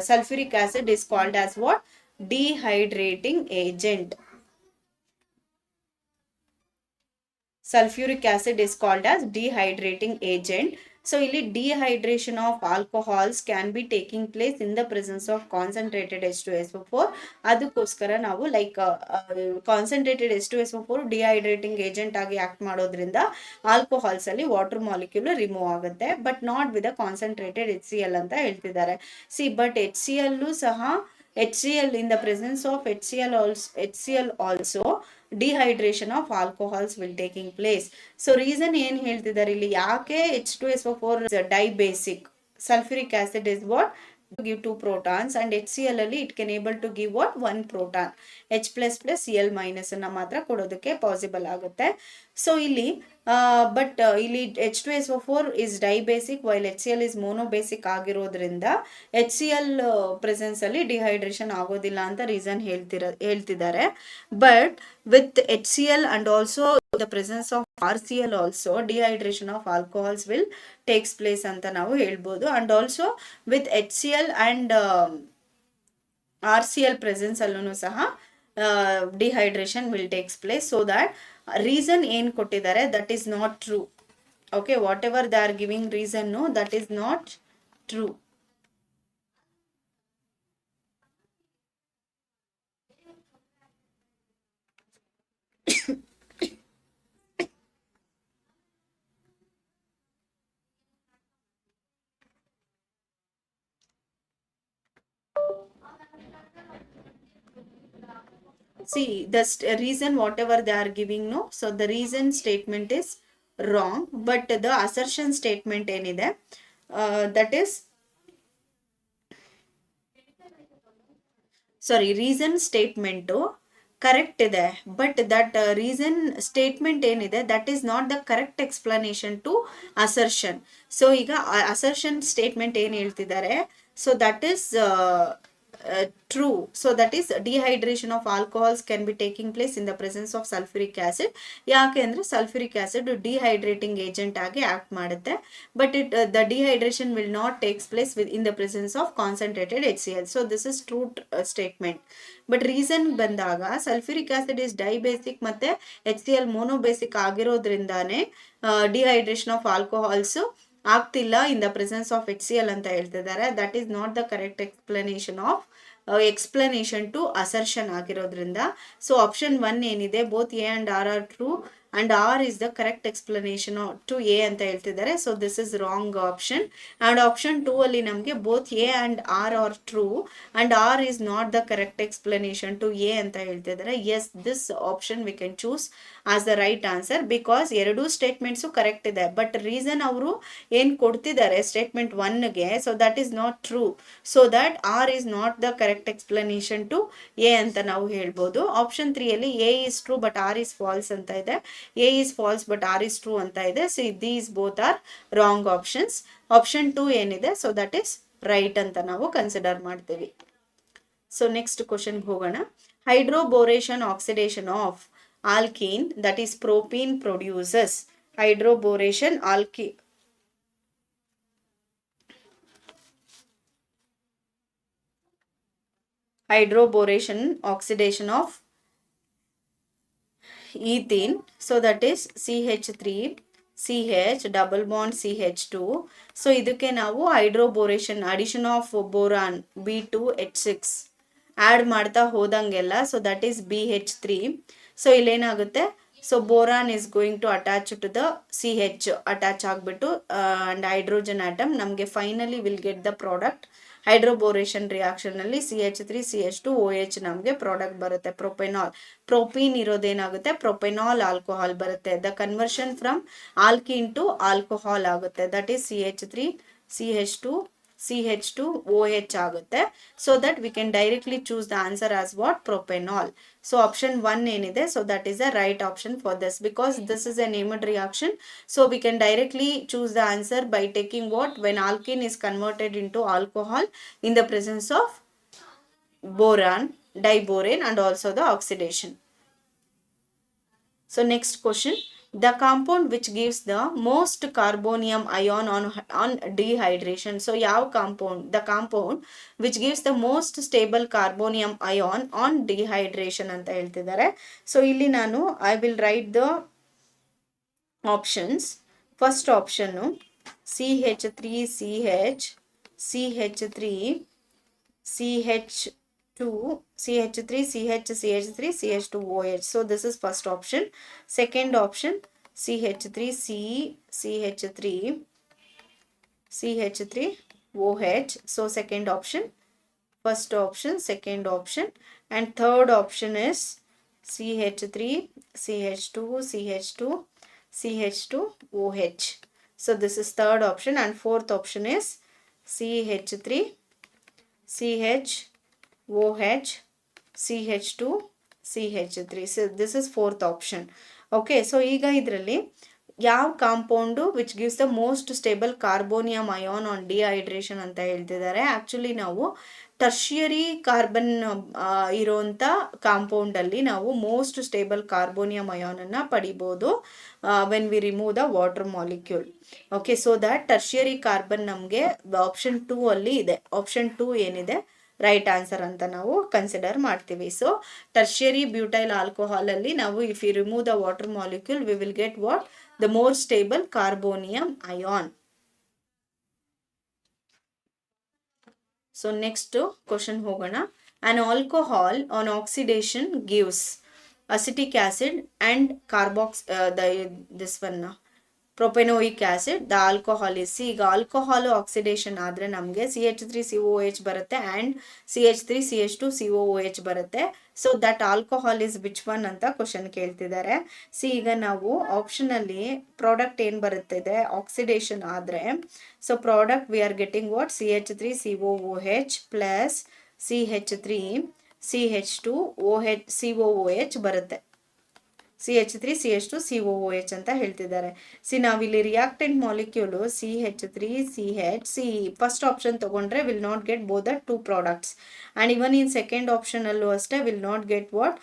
sulfuric acid is called as what? Dehydrating agent. Sulfuric acid is called as dehydrating agent. So ಇಲ್ಲಿ dehydration of alcohols can be taking place in the presence of concentrated H2SO4. ಅದಕ್ಕೋಸ್ಕರ ನಾವು like concentrated H2SO4 dehydrating agent ಆಗಿ ಆಕ್ಟ್ ಮಾಡೋದ್ರಿಂದ ಆಲ್ಕೋಹಾಲ್ಸ್ ಅಲ್ಲಿ ವಾಟರ್ ಮಾಲಿಕ್ಯೂಲ್ ರಿಮೂವ್ ಆಗುತ್ತೆ, but not with concentrated HCl ಅಂತ ಹೇಳ್ತಿದ್ದಾರೆ. ಸಿ ಬಟ್ HCl ಸಹ HCl in the presence of HCl also dehydration of alcohols will taking place. So reason ಏನ್ ಹೇಳ್ತಿದ್ದಾರೆ ಇಲ್ಲಿ, ಯಾಕೆ H2SO4 dibasic, sulphuric acid is what give 2 protons and HCl ಅಲ್ಲಿ it can able to give what 1 proton, H plus plus Cl minus ಅನ್ನ ಮಾತ್ರ ಕೊಡೋದಕ್ಕೆ ಪಾಸಿಬಲ್ ಆಗುತ್ತೆ. ಸೊ ಇಲ್ಲಿ ಬಟ್ ಇಲ್ಲಿ H2SO4 is dibasic while HCl is monobasic ಆಗಿರೋದ್ರಿಂದ HCl ಪ್ರೆಸೆನ್ಸ್ ಅಲ್ಲಿ ಡಿಹೈಡ್ರೇಷನ್ ಆಗೋದಿಲ್ಲ ಅಂತ ರೀಸನ್ ಹೇಳ್ತಿದ್ದಾರೆ. But with HCl and also the presence of RCl also dehydration of alcohols will takes place ಅಂತ ನಾವು ಹೇಳ್ಬೋದು. and also with HCl and RCl presence ಅಲ್ಲೂ ಸಹ dehydration will takes place. so that reason ಏನ್ ಕೊಟ್ಟಿದ್ದಾರೆ that is not true. okay, whatever they are giving reason, no, that is not true. See, the reason whatever they are giving, no, so the reason statement is wrong, but the assertion statement ಏನಿದೆ that is sorry reason statement correct ಇದೆ, ಬಟ್ ದಟ್ ರೀಸನ್ ಸ್ಟೇಟ್ಮೆಂಟ್ ಏನಿದೆ that is not the correct explanation to assertion. So ಈಗ ಅಸರ್ಷನ್ ಸ್ಟೇಟ್ಮೆಂಟ್ ಏನು ಹೇಳ್ತಿದ್ದಾರೆ, so that is true. So that is dehydration of alcohols can be taking place in the presence of sulfuric acid. ಯಾಕೆ ಅಂದ್ರೆ sulfuric acid dehydrating agent ಆಗಿ ಆಕ್ಟ್ ಮಾಡುತ್ತೆ, but the dehydration will not takes place in the presence of concentrated HCl. So this is true statement. But reason ಬಂದಾಗ ಸಲ್ಫ್ಯೂರಿಕ್ ಆಸಿಡ್ ಇಸ್ ಡೈಬೇಸಿಕ್ ಮತ್ತೆ HCl ಮೋನೋಬೇಸಿಕ್ ಆಗಿರೋದ್ರಿಂದಾನೇ ಡಿಹೈಡ್ರೇಷನ್ ಆಫ್ ಆಲ್ಕೋಹಾಲ್ಸ್ ಆಗ್ತಿಲ್ಲ in the presence of HCl ಅಂತ ಹೇಳ್ತಿದ್ದಾರೆ. That is not the correct explanation to assertion ಆಗಿರೋದ್ರಿಂದ. ಸೊ ಆಪ್ಷನ್ 1 ಏನಿದೆ both A and R are true and R is the correct explanation to A ಅಂತ ಹೇಳ್ತಿದ್ದಾರೆ. So this is wrong option. and option 2 ಅಲ್ಲಿ ನಮಗೆ both A and R are true and R is not the correct explanation to A ಅಂತ ಹೇಳ್ತಿದ್ದಾರೆ. Yes, this option we can choose as the right answer because ಎರಡೂ ಸ್ಟೇಟ್ಮೆಂಟ್ಸು ಕರೆಕ್ಟ್ ಇದೆ, ಬಟ್ ರೀಸನ್ ಅವರು ಏನು ಕೊಡ್ತಿದ್ದಾರೆ ಸ್ಟೇಟ್ಮೆಂಟ್ 1ಗೆ, so that is not true. So that R is not the correct explanation to A ಅಂತ ನಾವು ಹೇಳ್ಬೋದು. ಆಪ್ಷನ್ 3 ಅಲ್ಲಿ A is true but R is false ಅಂತ ಇದೆ, A is false but R is true ಅಂತ ಇದೆ. So these both are wrong options. Option 2 ಏನಿದೆ ಸೊ ದಟ್ ಈಸ್ ರೈಟ್ ಅಂತ ನಾವು ಕನ್ಸಿಡರ್ ಮಾಡ್ತೀವಿ. ಸೊ ನೆಕ್ಸ್ಟ್ ಕ್ವಶನ್ ಹೋಗೋಣ. Hydroboration oxidation of alkene that is propene produces hydroboration hydroboration oxidation of ethene, so that is CH3 CH double bond CH2. So ಇದಕ್ಕೆ ನಾವು hydroboration addition of boron B2H6 add ಮಾಡ್ತಾ ಹೋದಂಗೆಲ್ಲ, so that is BH3. So ಇಲ್ಲೇನಾಗುತ್ತೆ, so boron is going to attach to the CH attach ಆಗಿಬಿಟ್ಟು ಅಂಡ್ ಹೈಡ್ರೋಜನ್ ಆಟಮ್ ನಮಗೆ finally will get the product. Hydroboration reaction ಅಲ್ಲಿ CH3 CH2 OH ನಮಗೆ ಪ್ರಾಡಕ್ಟ್ ಬರುತ್ತೆ ಪ್ರೊಪೆನಾಲ್. ಪ್ರೊಪೀನ್ ಇರೋದೇನಾಗುತ್ತೆ ಪ್ರೊಪೆನಾಲ್ ಆಲ್ಕೋಹಾಲ್ ಬರುತ್ತೆ. The conversion from alkene to alcohol ಆಗುತ್ತೆ, that is CH3 CH2 OH ಆಗುತ್ತೆ. So that we can directly choose the answer as what propanol. So option 1 ಏನಿದೆ so that is the right option for this because this is a named reaction. So we can directly choose the answer by taking what when alkene is converted into alcohol in the presence of boron, diborane and also the oxidation. So next question, the compound which gives the most carbonium ion on dehydration. So ಯಾವ compound, the compound which gives the most stable carbonium ion on dehydration ಅಂತ ಹೇಳ್ತಿದ್ದಾರೆ. ಸೊ ಇಲ್ಲಿ ನಾನು I will write the options. First option CH3CH, CH3, CH2, CH3, CH3, CH2OH. So this is first option. Second option, CH3C, CH3, CH3OH. So second option. First option, second option, and third option is CH3, CH2, CH2, CH2OH. So this is third option, and fourth option is CH3, CHOH, CH2, CH3. So this is fourth option. Okay, so ಈಗ ಇದರಲ್ಲಿ ಯಾವ compound which gives the most stable carbonium ion on dehydration ಅಂತ ಹೇಳ್ತಿದ್ದಾರೆ. ಆ್ಯಕ್ಚುಲಿ ನಾವು ಟರ್ಷಿಯರಿ ಕಾರ್ಬನ್ ಇರೋಂಥ ಕಾಂಪೌಂಡಲ್ಲಿ ನಾವು ಮೋಸ್ಟ್ ಸ್ಟೇಬಲ್ ಕಾರ್ಬೋನಿಯಂ ಅಯಾನನ್ನು ಪಡಿಬೋದು when we remove the water molecule. Okay, so that tertiary carbon ನಮಗೆ ಆಪ್ಷನ್ 2 ಅಲ್ಲಿ ಇದೆ. ಆಪ್ಷನ್ 2 ಏನಿದೆ ರೈಟ್ ಆನ್ಸರ್ ಅಂತ ನಾವು ಕನ್ಸಿಡರ್ ಮಾಡ್ತೀವಿ. ಸೊ ಟರ್ಷಿಯರಿ ಬ್ಯೂಟೈಲ್ ಆಲ್ಕೋಹಾಲ್ ಅಲ್ಲಿ ನಾವು if you remove the water molecule we will get what the more stable carbonium ion. So next question ಹೋಗೋಣ. An alcohol on oxidation gives acetic acid and this one propanoic acid. The alcohol is, ಈಗ ಆಲ್ಕೋಹಾಲ್ ಆಕ್ಸಿಡೇಷನ್ ಆದರೆ ನಮಗೆ CH3COOH ಬರುತ್ತೆ ಆ್ಯಂಡ್ CH3CH2COOH ಬರುತ್ತೆ. So that alcohol is which one ಅಂತ ಕ್ವಶನ್ ಕೇಳ್ತಿದ್ದಾರೆ. ಈಗ ನಾವು ಆಪ್ಷನಲ್ಲಿ ಪ್ರಾಡಕ್ಟ್ ಏನು ಬರುತ್ತಿದೆ ಆಕ್ಸಿಡೇಷನ್ ಆದರೆ, so product we are getting what CH3COOH plus CH3CH2COOH ಬರುತ್ತೆ. CH3CH2COOH ಅಂತ ಹೇಳ್ತಿದ್ದಾರೆ. ನಾವಿಲ್ಲಿ reactant molecule CH3CH, first option ತಗೊಂಡ್ರೆ will not get both the two products and even in second option ಅಲ್ಲೂ ಅಷ್ಟೇ will not get what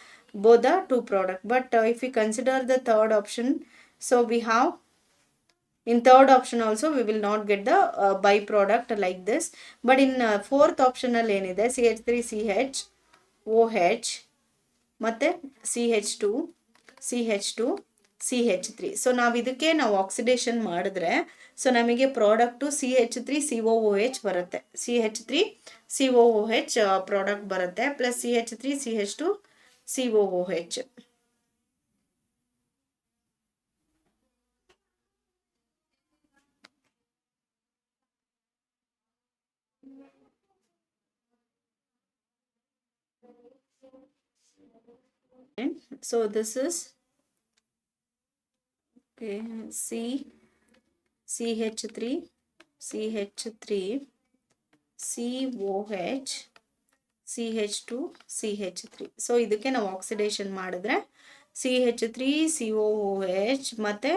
both the two product. But if you consider the third option, so we have in third option also we will not get the byproduct like this. But in fourth option ಅಲ್ಲಿ ಏನಿದೆ CH3CHOH ಮತ್ತೆ CH2CH3. ಸೊ ನಾವು ಇದಕ್ಕೆ ನಾವು ಆಕ್ಸಿಡೇಷನ್ ಮಾಡಿದ್ರೆ ಸೊ ನಮಗೆ ಪ್ರಾಡಕ್ಟು CH3COOH ಬರುತ್ತೆ. CH3COOH ಪ್ರಾಡಕ್ಟ್ ಬರುತ್ತೆ plus CH3CH2COOH. So this is okay, CH3 COH CH2 CH3. So ಇದಕ್ಕೆ ನಾವು ಆಕ್ಸಿಡೇಷನ್ ಮಾಡಿದ್ರೆ CH3COOH ಮತ್ತೆ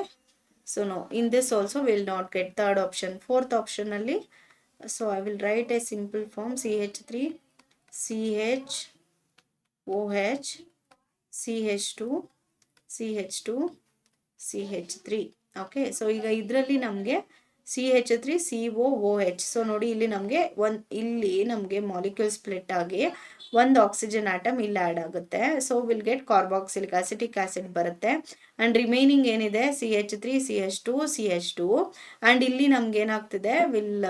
so no in this also will not get third option. Fourth option ಅಲ್ಲಿ so I will write a simple form CH3CHOH CH2 CH3. Okay, so ಈಗ ಇದರಲ್ಲಿ ನಮಗೆ CH3COOH. ಸೊ ನೋಡಿ ಇಲ್ಲಿ ನಮಗೆ ಇಲ್ಲಿ ನಮಗೆ ಮಾಲಿಕ್ಯೂಲ್ ಸ್ಪ್ಲಿಟ್ ಆಗಿ ಒಂದು ಆಕ್ಸಿಜನ್ ಆಟಮ್ ಇಲ್ಲಿ ಆ್ಯಡ್ ಆಗುತ್ತೆ. So will get carboxylic acetic acid ಬರುತ್ತೆ ಆ್ಯಂಡ್ ರಿಮೈನಿಂಗ್ ಏನಿದೆ CH3CH2 ಆ್ಯಂಡ್ ಇಲ್ಲಿ ನಮ್ಗೆ ಏನಾಗ್ತಿದೆ ವಿಲ್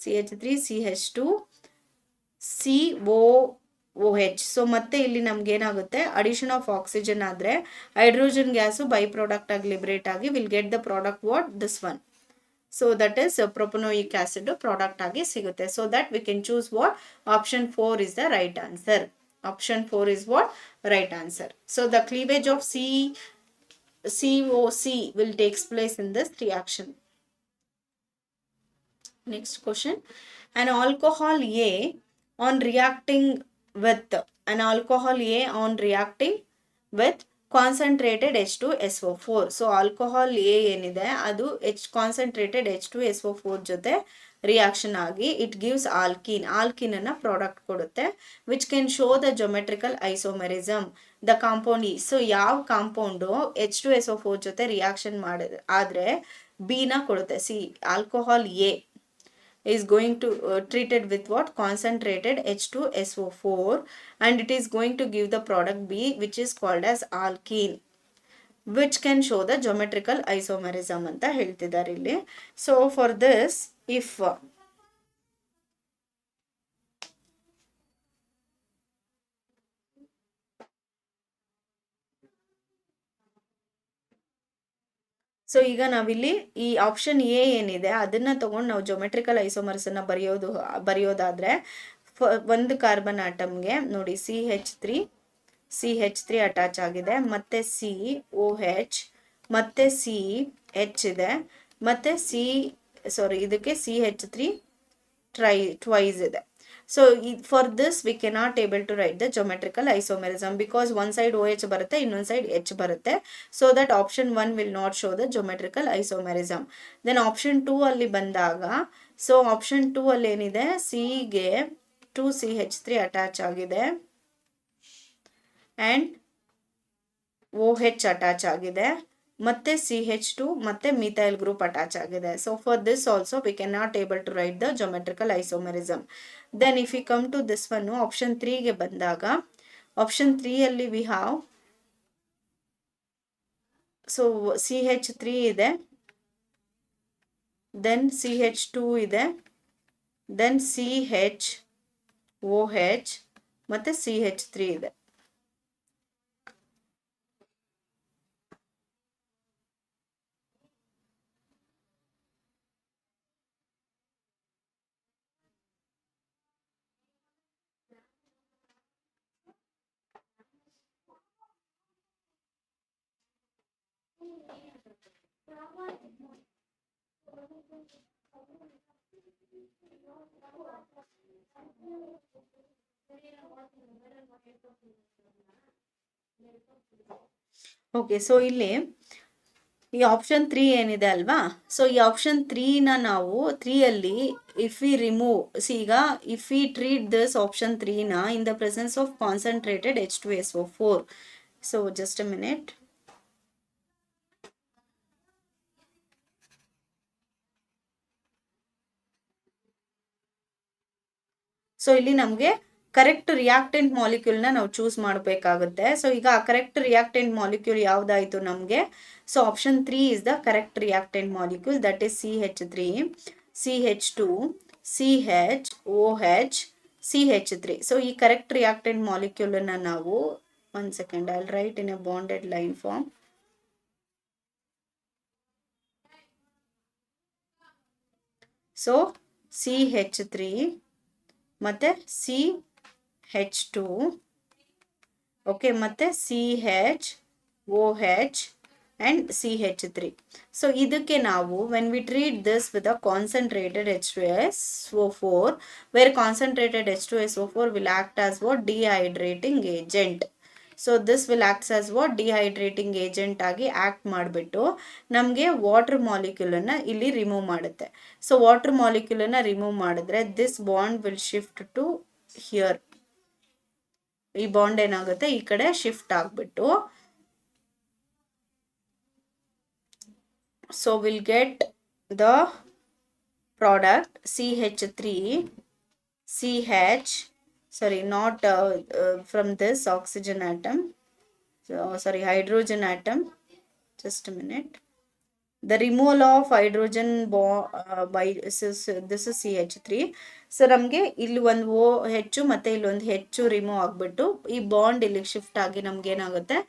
CH3CH2COOH. ಸೊ ಮತ್ತೆ ಇಲ್ಲಿ ನಮ್ಗೆ ಏನಾಗುತ್ತೆ ಅಡಿಷನ್ ಆಫ್ ಆಕ್ಸಿಜನ್ ಆದರೆ ಹೈಡ್ರೋಜನ್ ಗ್ಯಾಸು ಬೈ ಪ್ರಾಡಕ್ಟ್ ಆಗಿ ಲಿಬರೇಟ್ ಆಗಿ will get the product what this one. So that is propanoic acid product ಆಗಿ ಸಿಗುತ್ತೆ. So that we can choose what option 4 is the right answer. Option 4 is what right answer. So the cleavage of COC will takes place in this reaction. Next question. An alcohol A on reacting with concentrated H2SO4. So alcohol A ಏನಿದೆ ಅದು ಕಾನ್ಸಂಟ್ರೇಟೆಡ್ H2SO4 ಜೊತೆ ರಿಯಾಕ್ಷನ್ ಆಗಿ ಇಟ್ ಗಿವ್ಸ್ ಆಲ್ಕೀನ್ ಅನ್ನ ಪ್ರಾಡಕ್ಟ್ ಕೊಡುತ್ತೆ which can show the geometrical isomerism the compound E. So ಯಾವ ಕಾಂಪೌಂಡು H2SO4 ಜೊತೆ ರಿಯಾಕ್ಷನ್ ಆದರೆ ಬಿನ ಕೊಡುತ್ತೆ. Alcohol A is going to treated with what concentrated H2SO4 and it is going to give the product B which is called as alkene. Which can show the geometrical isomerism ಅಂತ ಹೇಳ್ತಿದ್ದಾರೆ ಇಲ್ಲಿ. So for this if so ಈಗ ನಾವಿಲ್ಲಿ ಈ ಆಪ್ಷನ್ ಎ ಏನಿದೆ ಅದನ್ನ ತಗೊಂಡು ನಾವು ಜೊಮೆಟ್ರಿಕಲ್ ಐಸೋಮರ್ಸ್ ಅನ್ನ ಬರೆಯೋದಾದ್ರೆ ಒಂದು ಕಾರ್ಬನ್ ಆಟಮ್ಗೆ ನೋಡಿ ಸಿ ಹೆಚ್ ತ್ರೀ ಅಟ್ಯಾಚ್ ಆಗಿದೆ, ಮತ್ತೆ OH, ಮತ್ತೆ CH ಇದೆ, ಮತ್ತೆ ಇದಕ್ಕೆ CH3 ಟ್ವೈಸ್ ಇದೆ. So for this we cannot able to write the geometrical isomerism because one side OH ಬರುತ್ತೆ, ಇನ್ನೊಂದು side H ಬರುತ್ತೆ. So that option 1 will not show the geometrical isomerism. Then option 2 ಅಲ್ಲಿ ಬಂದಾಗ, so option 2 ಅಲ್ಲಿ ಏನಿದೆ, C ಗೆ 2CH3 ಅಟ್ಯಾಚ್ ಆಗಿದೆ and OH ಅಟ್ಯಾಚ್ ಆಗಿದೆ, ಮತ್ತೆ CH2 ಮತ್ತೆ ಮಿಥೈಲ್ ಗ್ರೂಪ್ ಅಟ್ಯಾಚ್ ಆಗಿದೆ. So for this also we can not able to write the geometrical isomerism. Then if you come to this one, option 3 ಗೆ ಬಂದಾಗ, ಆಪ್ಷನ್ 3 ಅಲ್ಲಿ ವಿ ಹ್ಯಾವ್ ಸೊ CH3 ಇದೆ, ದೆನ್ CH2 ಇದೆ, ದೆನ್ OH ಮತ್ತೆ CH3 ಇದೆ. ಓಕೆ, ಸೊ ಇಲ್ಲಿ ಈ ಆಪ್ಷನ್ 3 ಏನಿದೆ ಅಲ್ವಾ, ಸೊ ಈ ಆಪ್ಷನ್ 3ನ ನಾವು 3 ಅಲ್ಲಿ ಇಫ್ ವಿ ರಿಮೂವ್, ಈಗ if we treat this option 3ನ in the presence of concentrated H2SO4. So just a minute. So ಇಲ್ಲಿ ನಮಗೆ ಕರೆಕ್ಟ್ ರಿಯಾಕ್ಟೆಂಟ್ ಮಾಲಿಕ್ಯೂಲ್ನ ನಾವು ಚೂಸ್ ಮಾಡಬೇಕಾಗುತ್ತೆ. ಸೊ ಈಗ ಆ ಕರೆಕ್ಟ್ ರಿಯಾಕ್ಟೆಂಟ್ ಮಾಲಿಕ್ಯೂಲ್ ಯಾವ್ದಾಯ್ತು ನಮಗೆ, so option 3 is the correct reactant molecule, that is CH3, CH2, CH, OH, CH3. So ಈ ಕರೆಕ್ಟ್ ರಿಯಾಕ್ಟೆಂಟ್ ಮಾಲಿಕ್ಯೂಲ್ ಅನ್ನ ನಾವು, one second, I will write in a bonded line form. So CH3 ಮತ್ತೆ CH2, ಓಕೆ, ಮತ್ತೆ CH, OH and CH3. So ಇದಕ್ಕೆ ನಾವು when we treat this with a concentrated H2SO4, where concentrated H2SO4 will act as what, dehydrating agent. So this will acts as what, dehydrating agent ಆಗಿ ಆಕ್ಟ್ ಮಾಡಿಬಿಟ್ಟು ನಮಗೆ ವಾಟರ್ ಮಾಲಿಕ್ಯೂಲನ್ನು ಇಲ್ಲಿ ರಿಮೂವ್ ಮಾಡುತ್ತೆ. ಸೊ ವಾಟರ್ ಮಾಲಿಕ್ಯೂಲನ್ನು ರಿಮೂವ್ ಮಾಡಿದ್ರೆ this bond will shift to here. ಈ ಬಾಂಡ್ ಏನಾಗುತ್ತೆ, ಈ ಕಡೆ ಶಿಫ್ಟ್ ಆಗಿಬಿಟ್ಟು, so will get the product CH3, CH, sorry, not from this oxygen atom, sorry, hydrogen atom, just a minute. The removal of hydrogen by this is CH3. So ನಮಗೆ ಇಲ್ಲಿ ಒಂದು OH ಮತ್ತೆ ಇಲ್ಲೊಂದು H ರಿಮೂವ್ ಆಗಿಬಿಟ್ಟು ಈ ಬಾಂಡ್ ಇಲ್ಲಿ ಶಿಫ್ಟ್ ಆಗಿ ನಮ್ಗೆ ಏನಾಗುತ್ತೆ,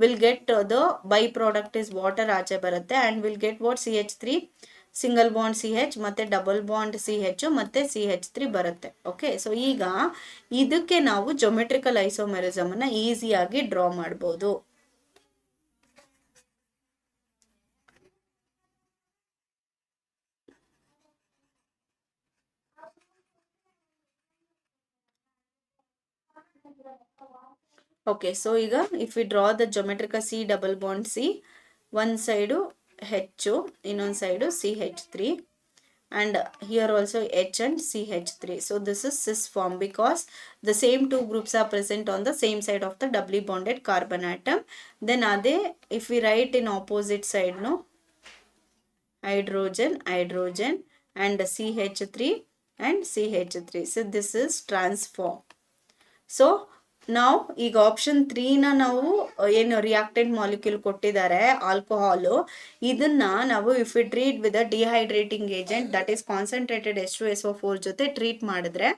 will get the by product is water ಆಚೆ ಬರುತ್ತೆ, and will get what, CH3 single bond CH ಮತ್ತೆ ಡಬಲ್ ಬಾಂಡ್ CH ಮತ್ತೆ CH3 ಬರುತ್ತೆ. ಓಕೆ, ಸೊ ಈಗ ಇದಕ್ಕೆ ನಾವು ಜೊಮೆಟ್ರಿಕಲ್ ಐಸೋಮೆರಿಸಮ್ ಅನ್ನ ಈಸಿಯಾಗಿ ಡ್ರಾ ಮಾಡ್ಬೋದು. ಓಕೆ, ಸೊ ಈಗ if V draw the geometrical C double bond C, ಒಂದು ಸೈಡು H, ಇನ್ನೊಂದು side CH3, and here also H and CH3. So this is cis form because the same two groups are present on the same side of the doubly bonded carbon atom. Then ade if we write in opposite side, no, hydrogen, hydrogen and CH3 and CH3. So this is trans form. So ನಾವು ಈಗ ಆಪ್ಷನ್ 3ನ ನಾವು ಏನು ರಿಯಾಕ್ಟೆಂಟ್ ಮಾಲಿಕ್ಯೂಲ್ ಕೊಟ್ಟಿದ್ದಾರೆ ಆಲ್ಕೋಹಾಲು, ಇದನ್ನ ನಾವು if he treat with a dehydrating agent that is concentrated H2SO4 ಜೊತೆ ಟ್ರೀಟ್ ಮಾಡಿದ್ರೆ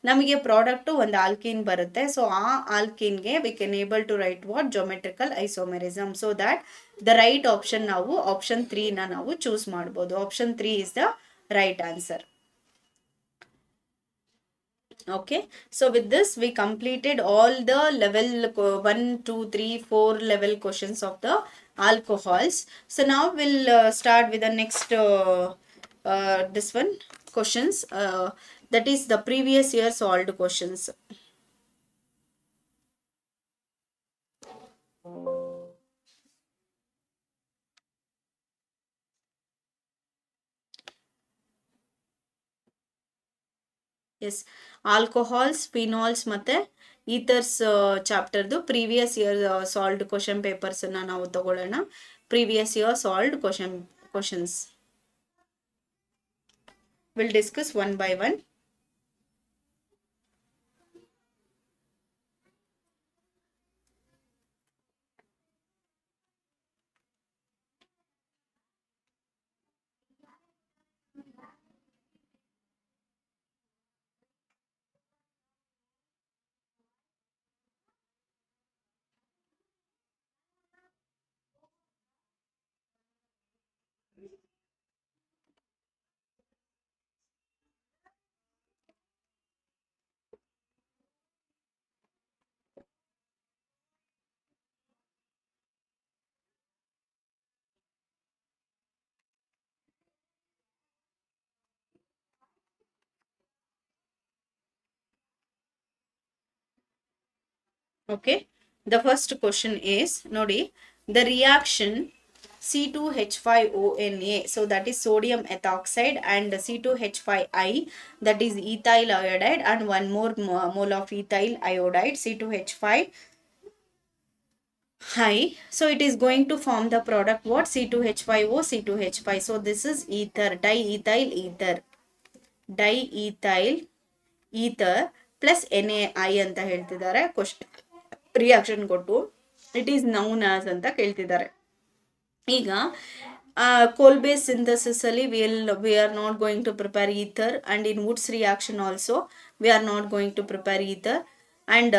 ನಮಗೆ ಪ್ರಾಡಕ್ಟ್ ಒಂದು ಆಲ್ಕೀನ್ ಬರುತ್ತೆ. ಸೊ ಆ ಆಲ್ಕೀನ್ಗೆ we can able to write what geometrical isomerism. So that the right option ನಾವು ಆಪ್ಷನ್ 3ನ ನಾವು ಚೂಸ್ ಮಾಡ್ಬೋದು. Option 3 is the right answer. Okay, so with this we completed all the level 1 2 3 4 level questions of the alcohols. So now we'll start with the next this one questions, that is the previous year solved questions. Yes, alcohols, phenols ಮತ್ತೆ ಈಥರ್ಸ್ ಚಾಪ್ಟರ್ದು ಪ್ರೀವಿಯಸ್ ಇಯರ್ ಸಾಲ್ವ್ಡ್ ಕ್ವಶನ್ ಪೇಪರ್ಸನ್ನು ನಾವು ತಗೊಳ್ಳೋಣ. Previous year solved questions will discuss one by one. Okay, the first question is nodi, the reaction C2H5ONA, so that is sodium ethoxide, and C2H5I, that is ethyl iodide, and one more mole of ethyl iodide, C2H5 high. So it is going to form the product what? C2H5O, C2H5. So this is ether, diethyl ether, diethyl ether plus NaI ಅಂತ ಹೇಳ್ತಿದ್ದಾರೆ ಕ್ವಶನ್ ರಿಯಾಕ್ಷನ್ ಕೊಟ್ಟು. ಇಟ್ ಈಸ್ ನೌನ್ ಆಸ್ ಅಂತ ಕೇಳ್ತಿದ್ದಾರೆ. ಈಗ coal based synthesis ಅಲ್ಲಿ we are not going to prepare ether, and in Woods reaction also we are not going to prepare ether, and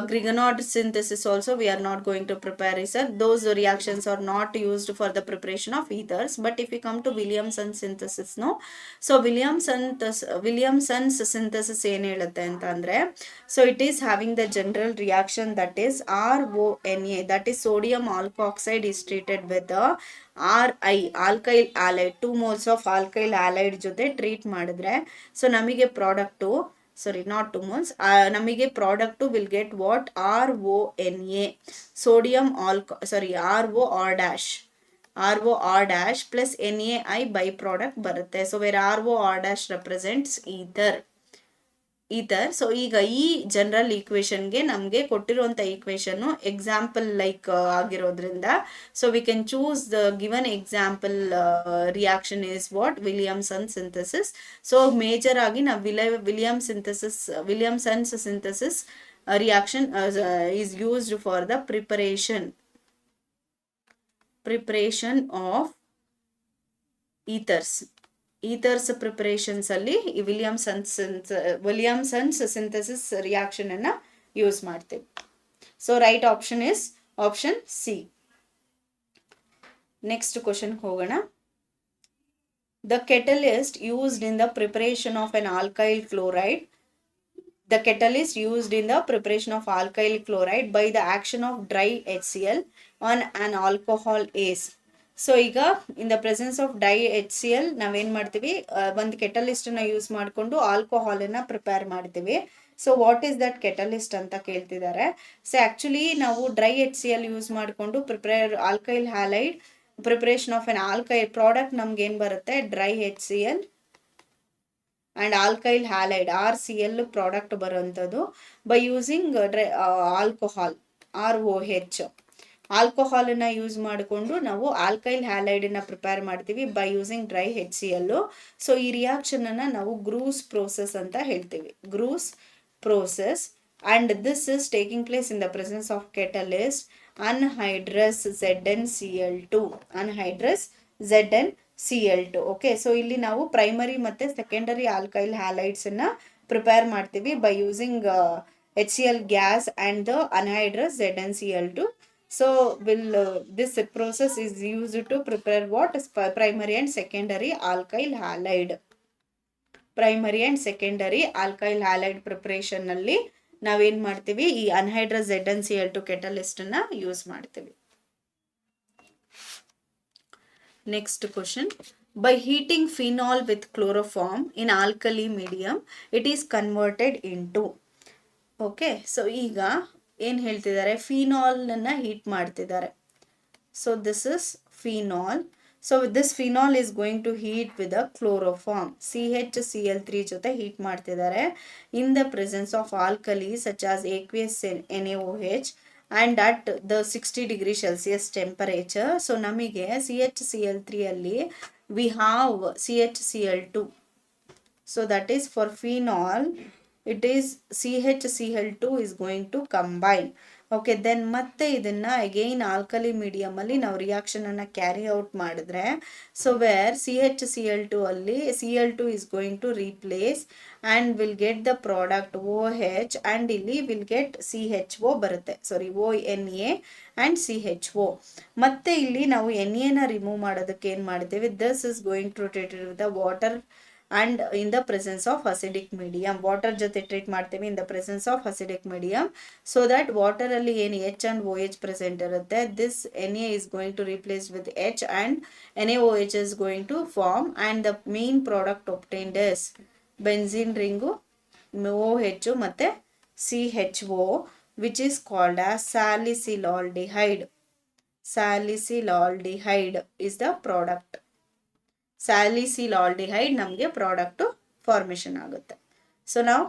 Grignard synthesis also we are not going to prepare ether. Those reactions are not used for the preparation of ethers. But if we come to Williamson synthesis, no, so Williamson's synthesis ಏನು ಹೇಳುತ್ತೆ ಅಂತ ಅಂದ್ರೆ, so it is having the general reaction that is RONA, that is sodium alkoxide is treated with the RI, alkyl halide, 2 moles of alkyl halide ಜೊತೆ ಟ್ರೀಟ್ ಮಾಡಿದ್ರೆ ಸೊ ನಮಗೆ ಪ್ರಾಡಕ್ಟು, sorry not 2 moles, ನಮಗೆ product will get what? RONA, sodium ROR dash plus NaI by product ಬರುತ್ತೆ. So where ROR dash represents ether. So ಈಗ ಈ ಜನರಲ್ ಈಕ್ವೇಶನ್ಗೆ ನಮಗೆ ಕೊಟ್ಟಿರುವಂಥ ಈಕ್ವೇಶನ್ನು ಎಕ್ಸಾಂಪಲ್ ಲೈಕ್ ಆಗಿರೋದ್ರಿಂದ, so we can choose the given example reaction is what? Williamson synthesis. So major ಆಗಿ ನಾವು Williamson's synthesis reaction is used for the preparation of ethers preparations ಅಲ್ಲಿ ಈ ವಿಲಿಯಮ್ಸನ್ಸ್ ಸಿಂಥಸಿಸ್ ರಿಯಾಕ್ಷನ್ ಅನ್ನ ಯೂಸ್ ಮಾಡ್ತೀವಿ. So right option is option C. Next question ಹೋಗೋಣ. The catalyst used in the preparation of an alkyl chloride, the catalyst used in the preparation of alkyl chloride by the action of dry HCl on an alcohol is. So ಈಗ in the presence of dry HCl ನಾವೇನು ಮಾಡ್ತೀವಿ? ಒಂದು ಕೆಟಲಿಸ್ಟನ್ನ ಯೂಸ್ ಮಾಡಿಕೊಂಡು ಆಲ್ಕೋಹಾಲನ್ನು ಪ್ರಿಪೇರ್ ಮಾಡ್ತೀವಿ. So what is that catalyst ಅಂತ ಕೇಳ್ತಿದ್ದಾರೆ. ಸೊ ಆ್ಯಕ್ಚುಲಿ ನಾವು ಡ್ರೈ HCl ಯೂಸ್ ಮಾಡಿಕೊಂಡು alkyl halide preparation of an alkyl product ನಮ್ಗೆ ಏನು ಬರುತ್ತೆ? Dry HCl and alkyl halide RCl product ಬರೋಂಥದ್ದು ಬೈ ಯೂಸಿಂಗ್ ಆಲ್ಕೋಹಾಲ್ ROH. ಆಲ್ಕೋಹಾಲನ್ನು ಯೂಸ್ ಮಾಡಿಕೊಂಡು ನಾವು ಆಲ್ಕೈಲ್ ಹ್ಯಾಲೈಡನ್ನು ಪ್ರಿಪೇರ್ ಮಾಡ್ತೀವಿ by using dry HCl. So ಈ ರಿಯಾಕ್ಷನನ್ನು ನಾವು ಗ್ರೂಸ್ ಪ್ರೋಸೆಸ್ ಅಂತ ಹೇಳ್ತೀವಿ. ಗ್ರೂಸ್ process and this is taking place in the presence of catalyst anhydrous ZnCl2, anhydrous ZnCl2. Okay, so ಇಲ್ಲಿ ನಾವು ಪ್ರೈಮರಿ ಮತ್ತೆ ಸೆಕೆಂಡರಿ ಆಲ್ಕೈಲ್ ಹ್ಯಾಲೈಡ್ಸ್ ಅನ್ನ ಪ್ರಿಪೇರ್ ಮಾಡ್ತೀವಿ by using HCl gas and the anhydrous ZnCl2. So this process is used to prepare what is primary and secondary alkyl halide. Primary and secondary alkyl halide preparation ನಲ್ಲಿ ನಾವೇನ್ ಮಾಡ್ತೀವಿ, ಈ ಅನ್ಹೈಡ್ರಸ್ ZnCl2 ಕೆಟಲಿಸ್ಟ್ ಅನ್ನ ಯೂಸ್ ಮಾಡ್ತೀವಿ. Next question, by heating phenol with chloroform in alkali medium it is converted into. Okay, so ಈಗ ಏನು ಹೇಳ್ತಿದ್ದಾರೆ, ಫಿನಾಲ್ನ ಹೀಟ್ ಮಾಡ್ತಿದ್ದಾರೆ. So this is phenol. So this phenol is going to heat with a chloroform, CHCl3 ಜೊತೆ ಹೀಟ್ ಮಾಡ್ತಿದ್ದಾರೆ in the presence of alkali such as aqueous NaOH and at the 60 degree Celsius temperature. ಸೊ ನಮಗೆ CHCl3 ಅಲ್ಲಿ we have CHCl2. So that is for phenol it is CHCl2 is going to combine. Okay, then ಮತ್ತೆ ಇದನ್ನ ಅಗೈನ್ ಆಲ್ಕಲಿ ಮೀಡಿಯಮ್ ಅಲ್ಲಿ ನಾವು ರಿಯಾಕ್ಷನ್ ಅನ್ನ ಕ್ಯಾರಿ ಔಟ್ ಮಾಡಿದ್ರೆ, ಸೊ ವೇರ್ CHCl2 ಅಲ್ಲಿ Cl2 is going to replace and will get the product OH and ಇಲ್ಲಿ will get CHO ಬರುತ್ತೆ, ಸಾರಿ ONA and CHO. ಮತ್ತೆ ಇಲ್ಲಿ ನಾವು NA ನ ರಿಮೂವ್ ಮಾಡೋದಕ್ಕೆ ಏನ್ ಮಾಡ್ತೇವೆ, this is going to treat with the water and in the presence of acidic medium. Water ಜೊತೆ ಟ್ರೀಟ್ ಮಾಡ್ತೀವಿ in the presence of acidic medium, so that water ಅಲ್ಲಿ ಏನು H and OH ಪ್ರೆಸೆಂಟ್ ಇರುತ್ತೆ, this Na is going to replace with H and NaOH is going to form and the main product obtained is benzene ring, OH ಮತ್ತೆ CHO, which is called as salicylaldehyde. Salicylaldehyde is the product. Salicylaldehyde ನಮಗೆ ಪ್ರಾಡಕ್ಟ್ ಫಾರ್ಮೇಷನ್ ಆಗುತ್ತೆ. ಸೊ ನಾವು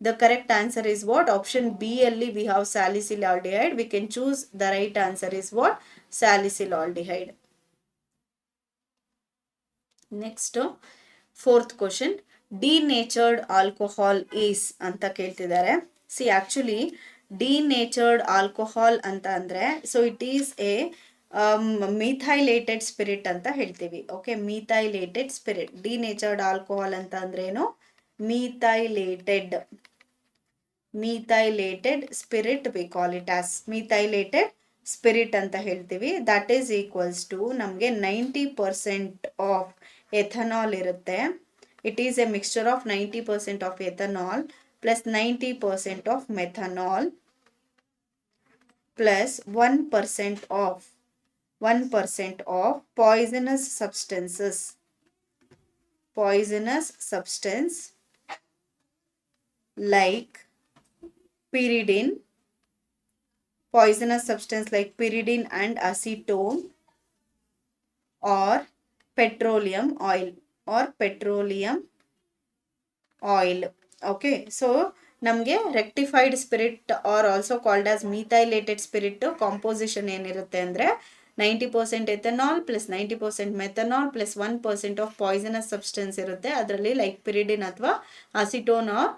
the correct answer is what, option B ಅಲ್ಲಿ we have salicylaldehyde. We can choose the right answer is what, salicylaldehyde. Next fourth question, denatured alcohol is ಅಂತ ಕೇಳ್ತಿದ್ದಾರೆ. ಸಿ ಆಕ್ಚುಲಿ ಡಿನೇಚರ್ಡ್ ಆಲ್ಕೋಹಾಲ್ ಅಂತ ಅಂದ್ರೆ, so it is a methylated spirit ಅಂತ ಹೇಳ್ತೀವಿ. Okay, methylated spirit. Denatured alcohol ಅಂತ ಅಂದ್ರೆ ಏನು, methylated spirit we call it as methylated spirit ಅಂತ ಹೇಳ್ತೀವಿ. ದಟ್ ಈಸ್ ಈಕ್ವಲ್ಸ್ ಟು ನಮಗೆ 90% ಆಫ್ ಎಥನಾಲ್ ಇರುತ್ತೆ. It is a mixture of 90% of ethanol plus 90% of methanol plus 1% of poisonous substance like pyridine, and acetone or petroleum oil. Okay, so ನಮಗೆ rectified spirit are also called as methylated spirit composition ಏನಿರುತ್ತೆ ಅಂದರೆ 90% ethanol plus 90% methanol plus 1% of poisonous substance ಇರುತ್ತೆ ಅದರಲ್ಲಿ, ಲೈಕ್ ಪಿರಿಡಿನ್ ಅಥವಾ acetone or